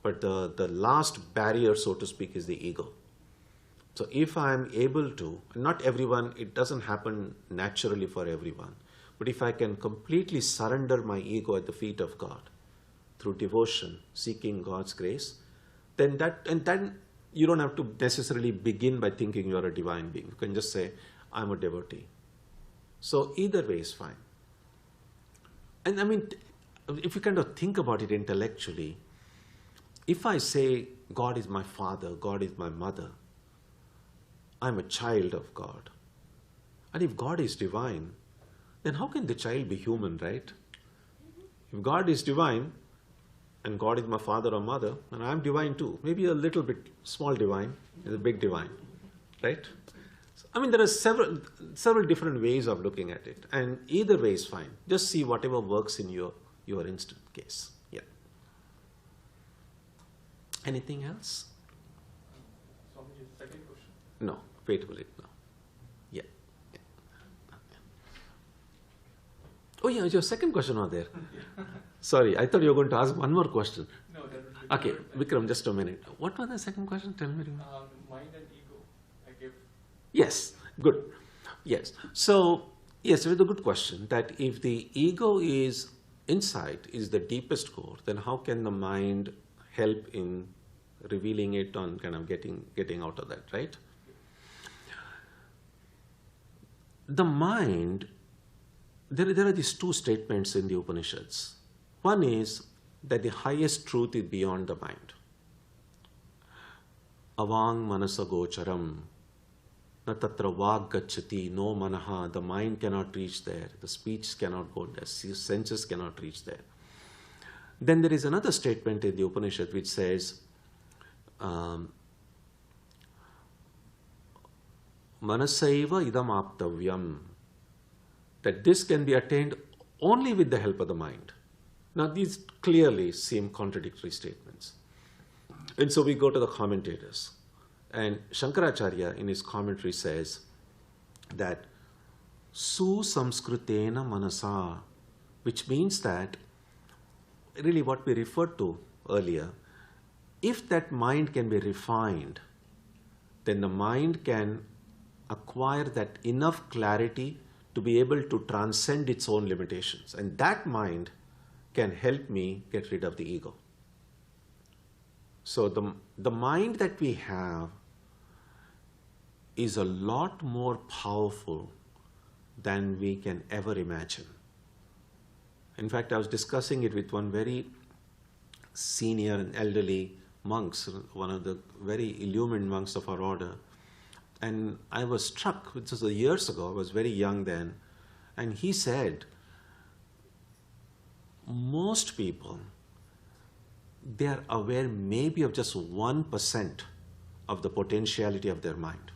But the last barrier, so to speak, is the ego. So if I am able to, not everyone, it doesn't happen naturally for everyone, but if I can completely surrender my ego at the feet of God through devotion, seeking God's grace, then you don't have to necessarily begin by thinking you're a divine being. You can just say, I'm a devotee. So either way is fine. And I mean, if you kind of think about it intellectually, if I say God is my father, God is my mother, I'm a child of God. And if God is divine, then how can the child be human, right? If God is divine, and God is my father or mother, and I'm divine too, maybe a little bit small divine is a big divine, right? So, I mean, there are several different ways of looking at it, and either way is fine. Just see whatever works in your instant case. Yeah. Anything else? Swami, second question. No, wait a minute now. Yeah. Oh yeah, your second question was there. Sorry, I thought you were going to ask one more question. No, that would be Okay, Vikram, just a minute. What was the second question? Tell me. Mind and ego. I give. Yes, good. Yes. So, yes, it was a good question that if the ego is inside, is the deepest core, then how can the mind help in revealing it on kind of getting out of that, right? The mind, there are these two statements in the Upanishads. One is that the highest truth is beyond the mind. Avang manasa gocharam, na tatra vag gacchati, no manaha, the mind cannot reach there, the speech cannot go there, senses cannot reach there. Then there is another statement in the Upanishad which says, manasaiva idam aptavyam, that this can be attained only with the help of the mind. Now these clearly seem contradictory statements. And so we go to the commentators. And Shankaracharya in his commentary says that susamskrutena manasa, which means that really what we referred to earlier, if that mind can be refined, then the mind can acquire that enough clarity to be able to transcend its own limitations. And that mind can help me get rid of the ego. So the mind that we have is a lot more powerful than we can ever imagine. In fact, I was discussing it with one very senior and elderly monks, one of the very illumined monks of our order. And I was struck, this was years ago, I was very young then, and he said, most people, they are aware maybe of just 1% of the potentiality of their mind.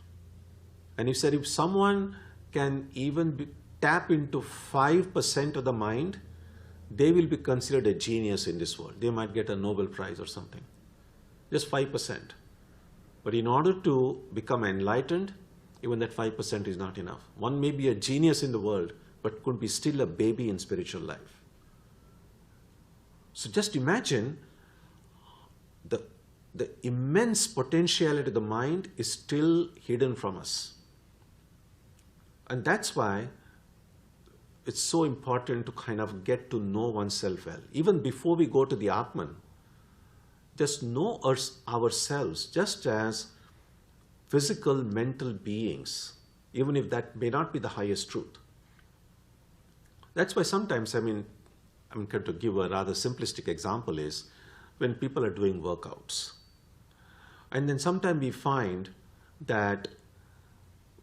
And he said if someone can even tap into 5% of the mind, they will be considered a genius in this world. They might get a Nobel Prize or something. Just 5%. But in order to become enlightened, even that 5% is not enough. One may be a genius in the world, but could be still a baby in spiritual life. So just imagine the immense potentiality of the mind is still hidden from us. And that's why it's so important to kind of get to know oneself well. Even before we go to the Atman, just know ourselves just as physical, mental beings, even if that may not be the highest truth. That's why sometimes, I'm going to give a rather simplistic example, is when people are doing workouts. And then sometimes we find that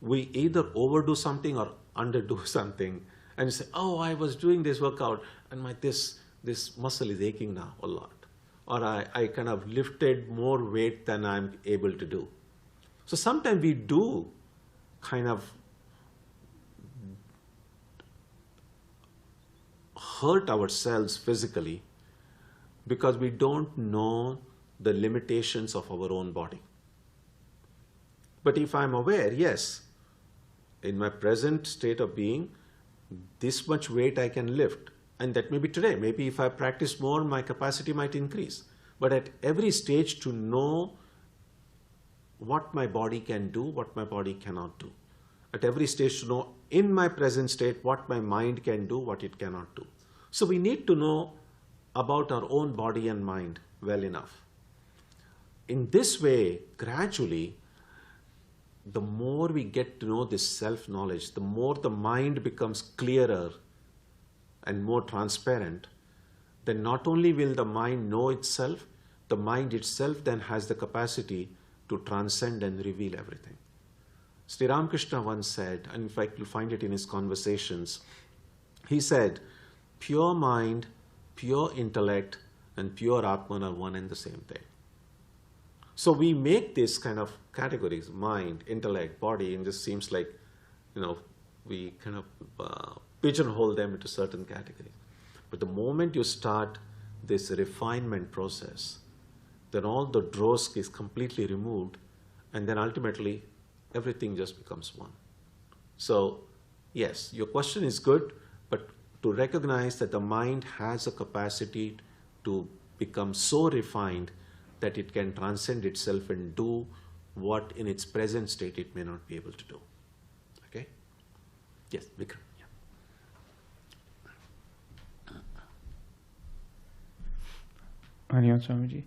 we either overdo something or underdo something. And you say, oh, I was doing this workout and this muscle is aching now a lot. Or I kind of lifted more weight than I'm able to do. So sometimes we do kind of hurt ourselves physically because we don't know the limitations of our own body. But if I'm aware, yes, in my present state of being, this much weight I can lift. And that may be today. Maybe if I practice more, my capacity might increase. But at every stage to know what my body can do, what my body cannot do. At every stage to know in my present state what my mind can do, what it cannot do. So we need to know about our own body and mind well enough. In this way, gradually, the more we get to know this self-knowledge, the more the mind becomes clearer and more transparent, then not only will the mind know itself, the mind itself then has the capacity to transcend and reveal everything. Sri Ramakrishna once said, and in fact you'll find it in his conversations, he said, pure mind, pure intellect, and pure Atman are one and the same thing. So we make this kind of categories, mind, intellect, body, and just seems like, we kind of pigeonhole them into certain categories. But the moment you start this refinement process, then all the dross is completely removed, and then ultimately everything just becomes one. So yes, your question is good, but to recognize that the mind has a capacity to become so refined that it can transcend itself and do what in its present state it may not be able to do. Okay? Yes, Vikram. Aniya Swamiji.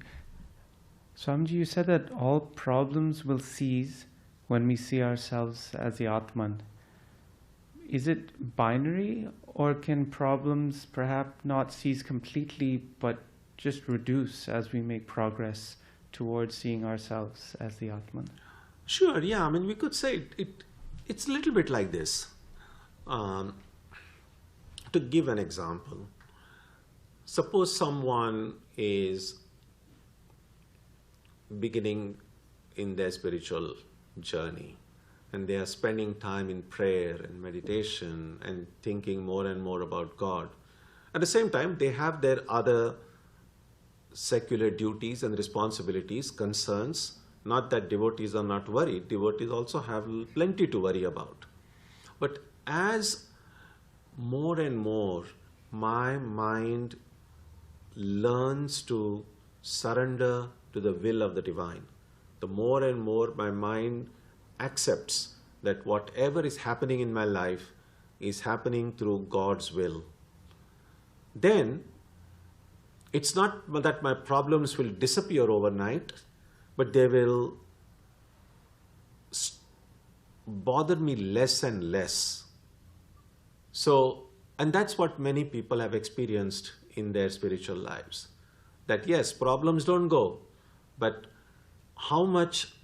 Swamiji, you said that all problems will cease when we see ourselves as the Atman. Is it binary, or can problems perhaps not cease completely but just reduce as we make progress towards seeing ourselves as the Atman? Sure, yeah. We could say it's a little bit like this. To give an example, suppose someone is beginning in their spiritual journey and they are spending time in prayer and meditation and thinking more and more about God. At the same time, they have their other secular duties and responsibilities, concerns. Not that devotees are not worried. Devotees also have plenty to worry about. But as more and more my mind learns to surrender to the will of the divine, the more and more my mind accepts that whatever is happening in my life is happening through God's will, then it's not that my problems will disappear overnight, but they will bother me less and less. So, and that's what many people have experienced in their spiritual lives. That yes, problems don't go, but how much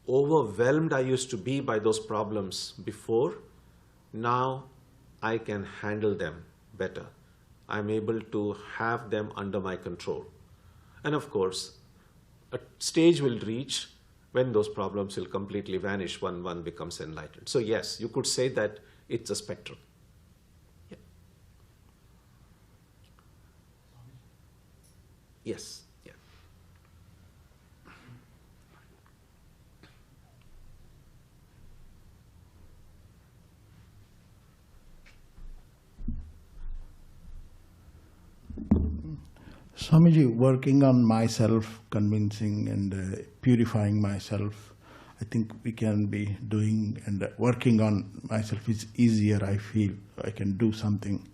overwhelmed I used to be by those problems before, now I can handle them better. I'm able to have them under my control. And of course, a stage will reach when those problems will completely vanish when one becomes enlightened. So yes, you could say that it's a spectrum. Yeah. Yes. Yeah. Swamiji, working on myself, convincing and purifying myself, I think we can be doing, and working on myself is easier, I feel. I can do something.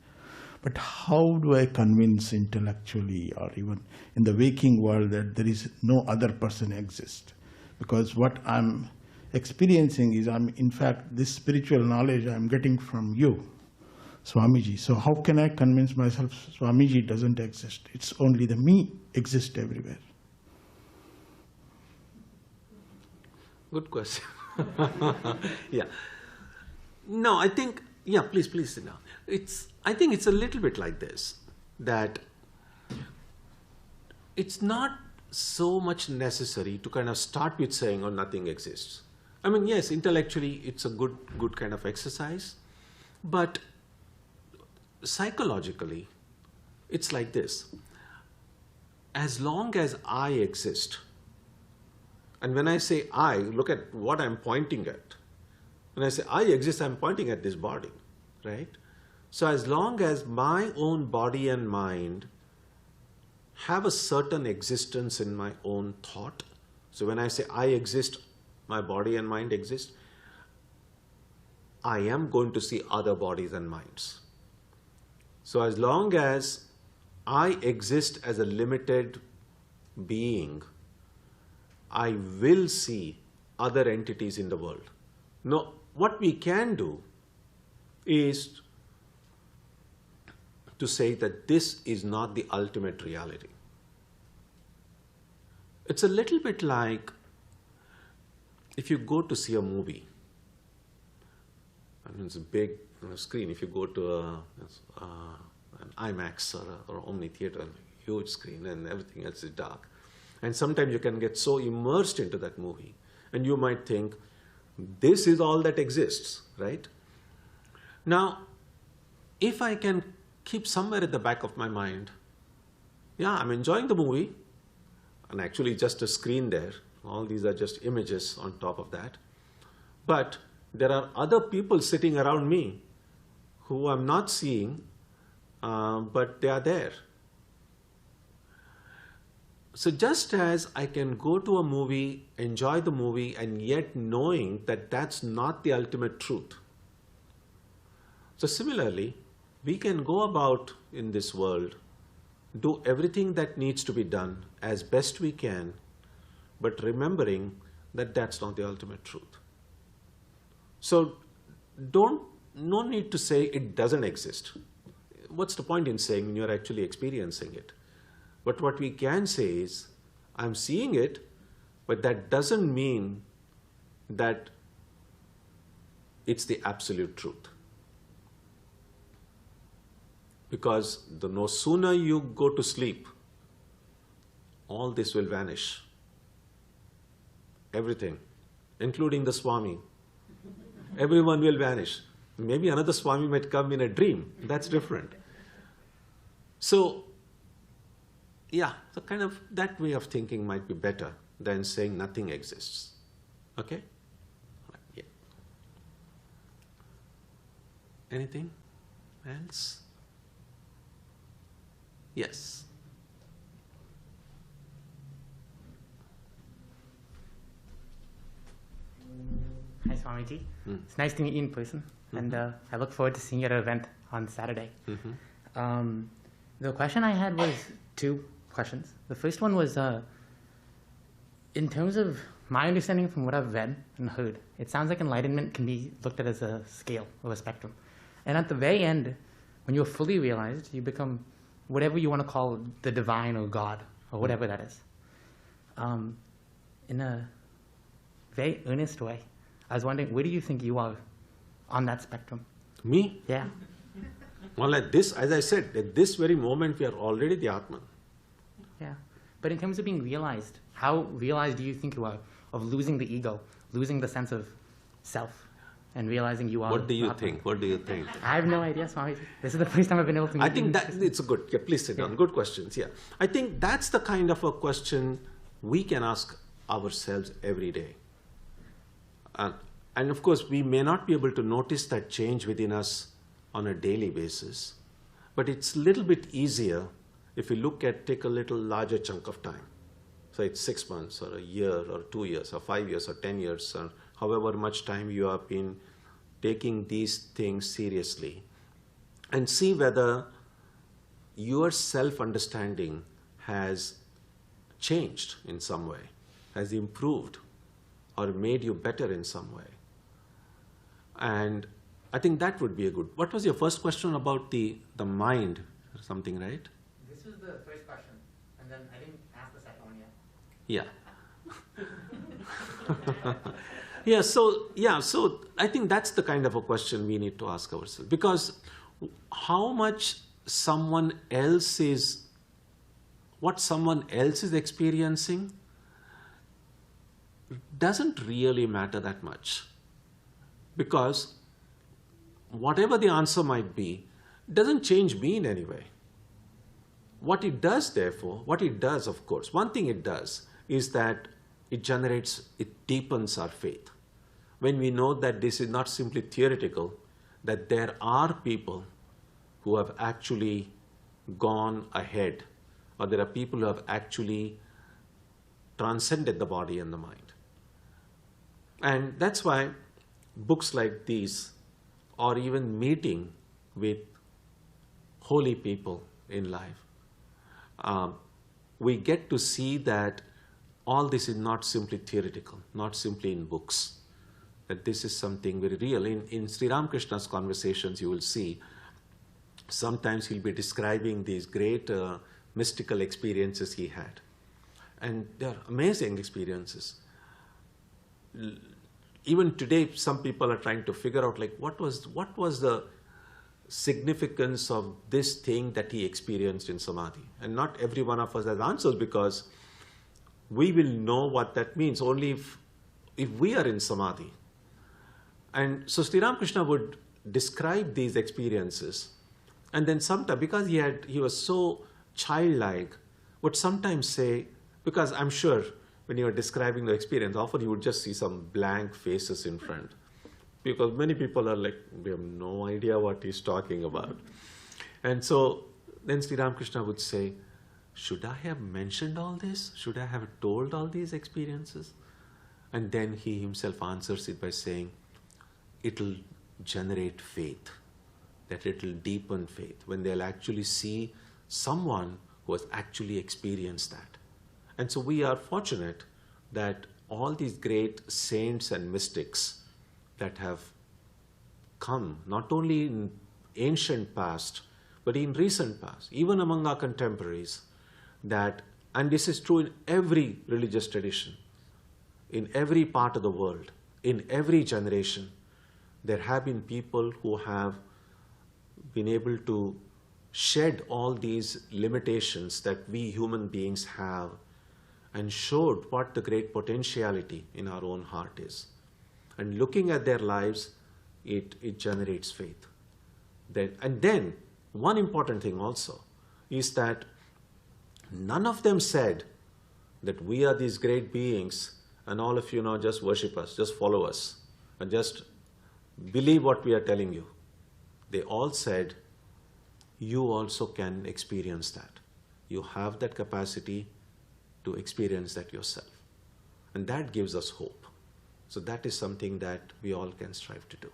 But how do I convince intellectually or even in the waking world that there is no other person exists? Because what I'm experiencing is, in fact, this spiritual knowledge I'm getting from you, Swamiji. So how can I convince myself Swamiji doesn't exist? It's only the me exists everywhere. Good question. Yeah. No, I think, yeah, please sit down. I think it's a little bit like this, that it's not so much necessary to kind of start with saying, oh, nothing exists. I mean, yes, intellectually it's a good kind of exercise, but psychologically it's like this. As long as I exist, and when I say I, look at what I'm pointing at. When I say I exist, I'm pointing at this body, right? So as long as my own body and mind have a certain existence in my own thought, so when I say I exist, my body and mind exist, I am going to see other bodies and minds. So as long as I exist as a limited being, I will see other entities in the world. Now, what we can do is to say that this is not the ultimate reality. It's a little bit like if you go to see a movie. I mean, it's a big screen. If you go to an IMAX or Omni theater, huge screen, and everything else is dark. And sometimes you can get so immersed into that movie, and you might think, this is all that exists, right? Now, if I can keep somewhere at the back of my mind, yeah, I'm enjoying the movie, and actually just a screen there. All these are just images on top of that. But there are other people sitting around me who I'm not seeing, but they are there. So just as I can go to a movie, enjoy the movie, and yet knowing that that's not the ultimate truth. So similarly, we can go about in this world, do everything that needs to be done as best we can, but remembering that that's not the ultimate truth. So no need to say it doesn't exist. What's the point in saying when you're actually experiencing it? But what we can say is, I'm seeing it, but that doesn't mean that it's the absolute truth. Because no sooner you go to sleep, all this will vanish. Everything, including the Swami. Everyone will vanish. Maybe another Swami might come in a dream. That's different. So, yeah, so kind of that way of thinking might be better than saying nothing exists. Okay? Yeah. Anything else? Yes. Hi, Swamiji. It's nice to meet you in person, and I look forward to seeing you at an event on Saturday. The question I had was two questions. The first one was, in terms of my understanding from what I've read and heard, it sounds like enlightenment can be looked at as a scale or a spectrum. And at the very end, when you're fully realized, you become whatever you want to call the divine or God or whatever that is. In a very earnest way, I was wondering, where do you think you are on that spectrum? Me? Yeah. Well, at this, as I said, at this very moment, we are already the Atman. Yeah. But in terms of being realized, how realized do you think you are of losing the ego, losing the sense of self? and realizing you are. What do you Atman. think? What do you think? I have no idea, Swami. This is the first time I've been able to meet I think you. that it's a good. Yeah, please sit down. Good questions. Yeah, I think that's the kind of a question we can ask ourselves every day. And of course, we may not be able to notice that change within us on a daily basis, but it's a little bit easier if we take a little larger chunk of time. So it's 6 months or a year or 2 years or 5 years or 10 years or however much time you have been taking these things seriously, and see whether your self-understanding has changed in some way, has improved or made you better in some way. And I think that would be a good. What was your first question about the mind or something, right? This was the first question, and then I didn't ask the second one yet. So I think that's the kind of a question we need to ask ourselves, because how much what someone else is experiencing doesn't really matter that much, because whatever the answer might be doesn't change me in any way. What it does, of course, one thing it does is that it deepens our faith. When we know that this is not simply theoretical, that there are people who have actually gone ahead, or there are people who have actually transcended the body and the mind. And that's why books like these, or even meeting with holy people in life, we get to see that all this is not simply theoretical, not simply in books, that this is something very real. In Sri Ramakrishna's conversations, you will see sometimes he'll be describing these great mystical experiences he had. And they're amazing experiences. Even today, some people are trying to figure out, like, what was the significance of this thing that he experienced in Samadhi? And not every one of us has answers, because we will know what that means only if we are in Samadhi. And so Sri Ramakrishna would describe these experiences, and then sometimes, because he was so childlike, would sometimes say, because I'm sure when you were describing the experience, often you would just see some blank faces in front, because many people are like, we have no idea what he's talking about. And so then Sri Ramakrishna would say, should I have mentioned all this? Should I have told all these experiences? And then he himself answers it by saying, it'll generate faith, that it'll deepen faith when they'll actually see someone who has actually experienced that. And so we are fortunate that all these great saints and mystics that have come, not only in ancient past, but in recent past, even among our contemporaries, and this is true in every religious tradition, in every part of the world, in every generation, there have been people who have been able to shed all these limitations that we human beings have, and showed what the great potentiality in our own heart is. And looking at their lives, it generates faith. And then, one important thing also is that none of them said that we are these great beings and all of you now just worship us, just follow us, and just believe what we are telling you. They all said, you also can experience that. You have that capacity to experience that yourself. And that gives us hope. So that is something that we all can strive to do.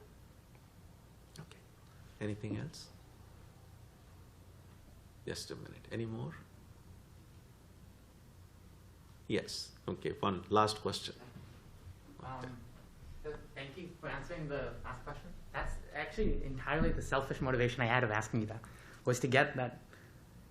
Okay. Anything else? Just a minute. Any more? Yes. Okay. One last question. So thank you for answering the last question. That's actually entirely the selfish motivation I had of asking you that, was to get that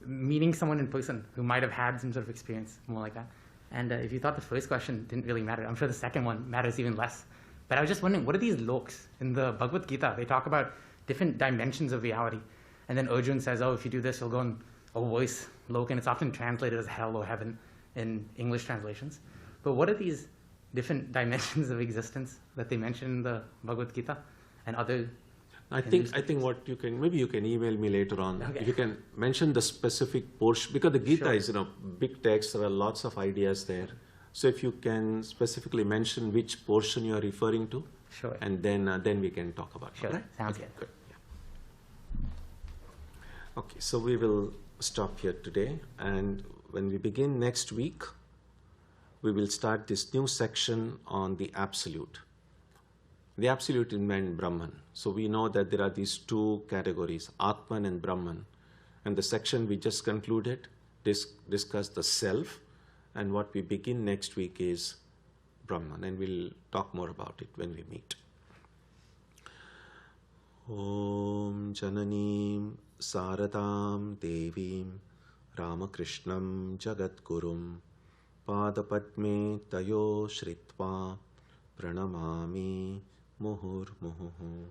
meeting someone in person who might have had some sort of experience more like that. And if you thought the first question didn't really matter, I'm sure the second one matters even less. But I was just wondering, what are these loks? In the Bhagavad Gita, they talk about different dimensions of reality. And then Arjun says, oh, if you do this, you'll go in a worse lok, and it's often translated as hell or heaven in English translations. But what are these different dimensions of existence that they mention in the Bhagavad Gita and other. I think what you can, maybe you can email me later on. Okay. If you can mention the specific portion, because the Gita Sure. is, big text, there are lots of ideas there. So if you can specifically mention which portion you are referring to, Sure. and then we can talk about it. Sure. All right? Sounds Okay, good. Yeah. Okay, so we will stop here today, and when we begin next week, we will start this new section on the Absolute. The Absolute is meant Brahman. So we know that there are these two categories, Atman and Brahman. And the section we just concluded discuss the Self, and what we begin next week is Brahman, and we'll talk more about it when we meet. Om Jananim Saradam Devim Ramakrishnam Jagadgurum Padapadme Tayo Shritva Pranamami Muhur Muhuhu.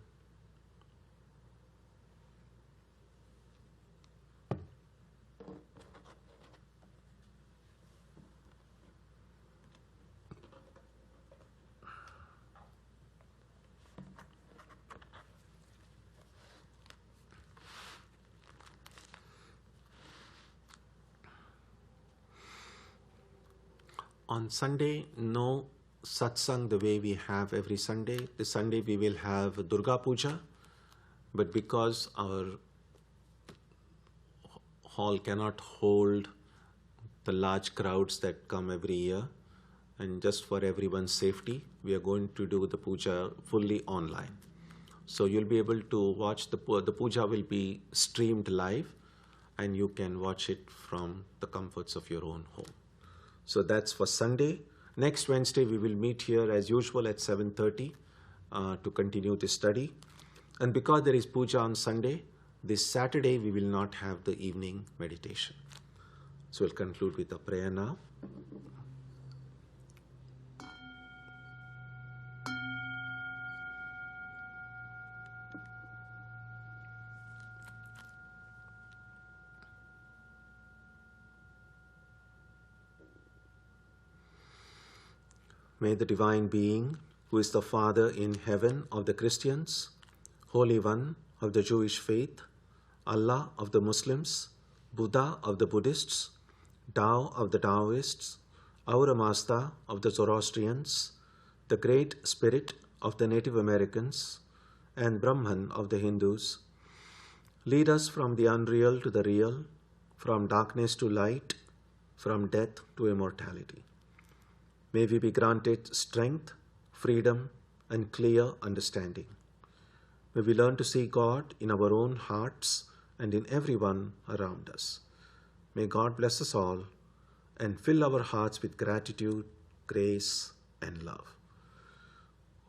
On Sunday, no satsang the way we have every Sunday. This Sunday we will have Durga Puja, but because our hall cannot hold the large crowds that come every year, and just for everyone's safety, we are going to do the puja fully online. So you'll be able to watch the puja will be streamed live, and you can watch it from the comforts of your own home. So that's for Sunday. Next Wednesday, we will meet here as usual at 7:30 to continue the study. And because there is puja on Sunday, this Saturday we will not have the evening meditation. So we'll conclude with a prayer now. May the Divine Being, who is the Father in heaven of the Christians, Holy One of the Jewish faith, Allah of the Muslims, Buddha of the Buddhists, Tao of the Taoists, Ahura Mazda of the Zoroastrians, the Great Spirit of the Native Americans, and Brahman of the Hindus, lead us from the unreal to the real, from darkness to light, from death to immortality. May we be granted strength, freedom, and clear understanding. May we learn to see God in our own hearts and in everyone around us. May God bless us all and fill our hearts with gratitude, grace, and love.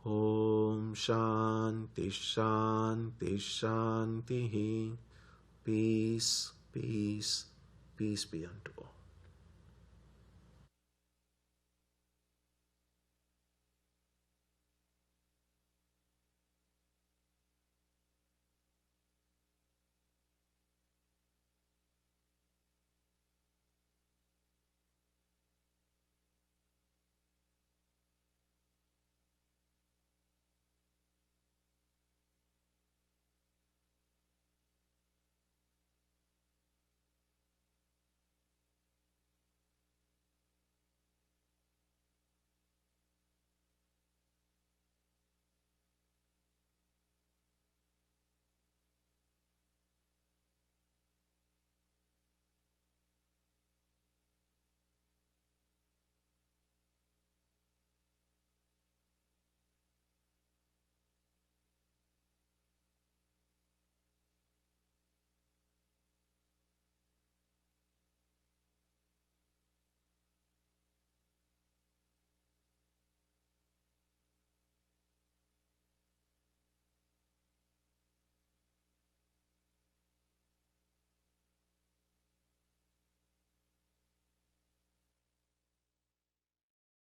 Om Shanti Shanti Shanti. Peace, peace, peace be unto all.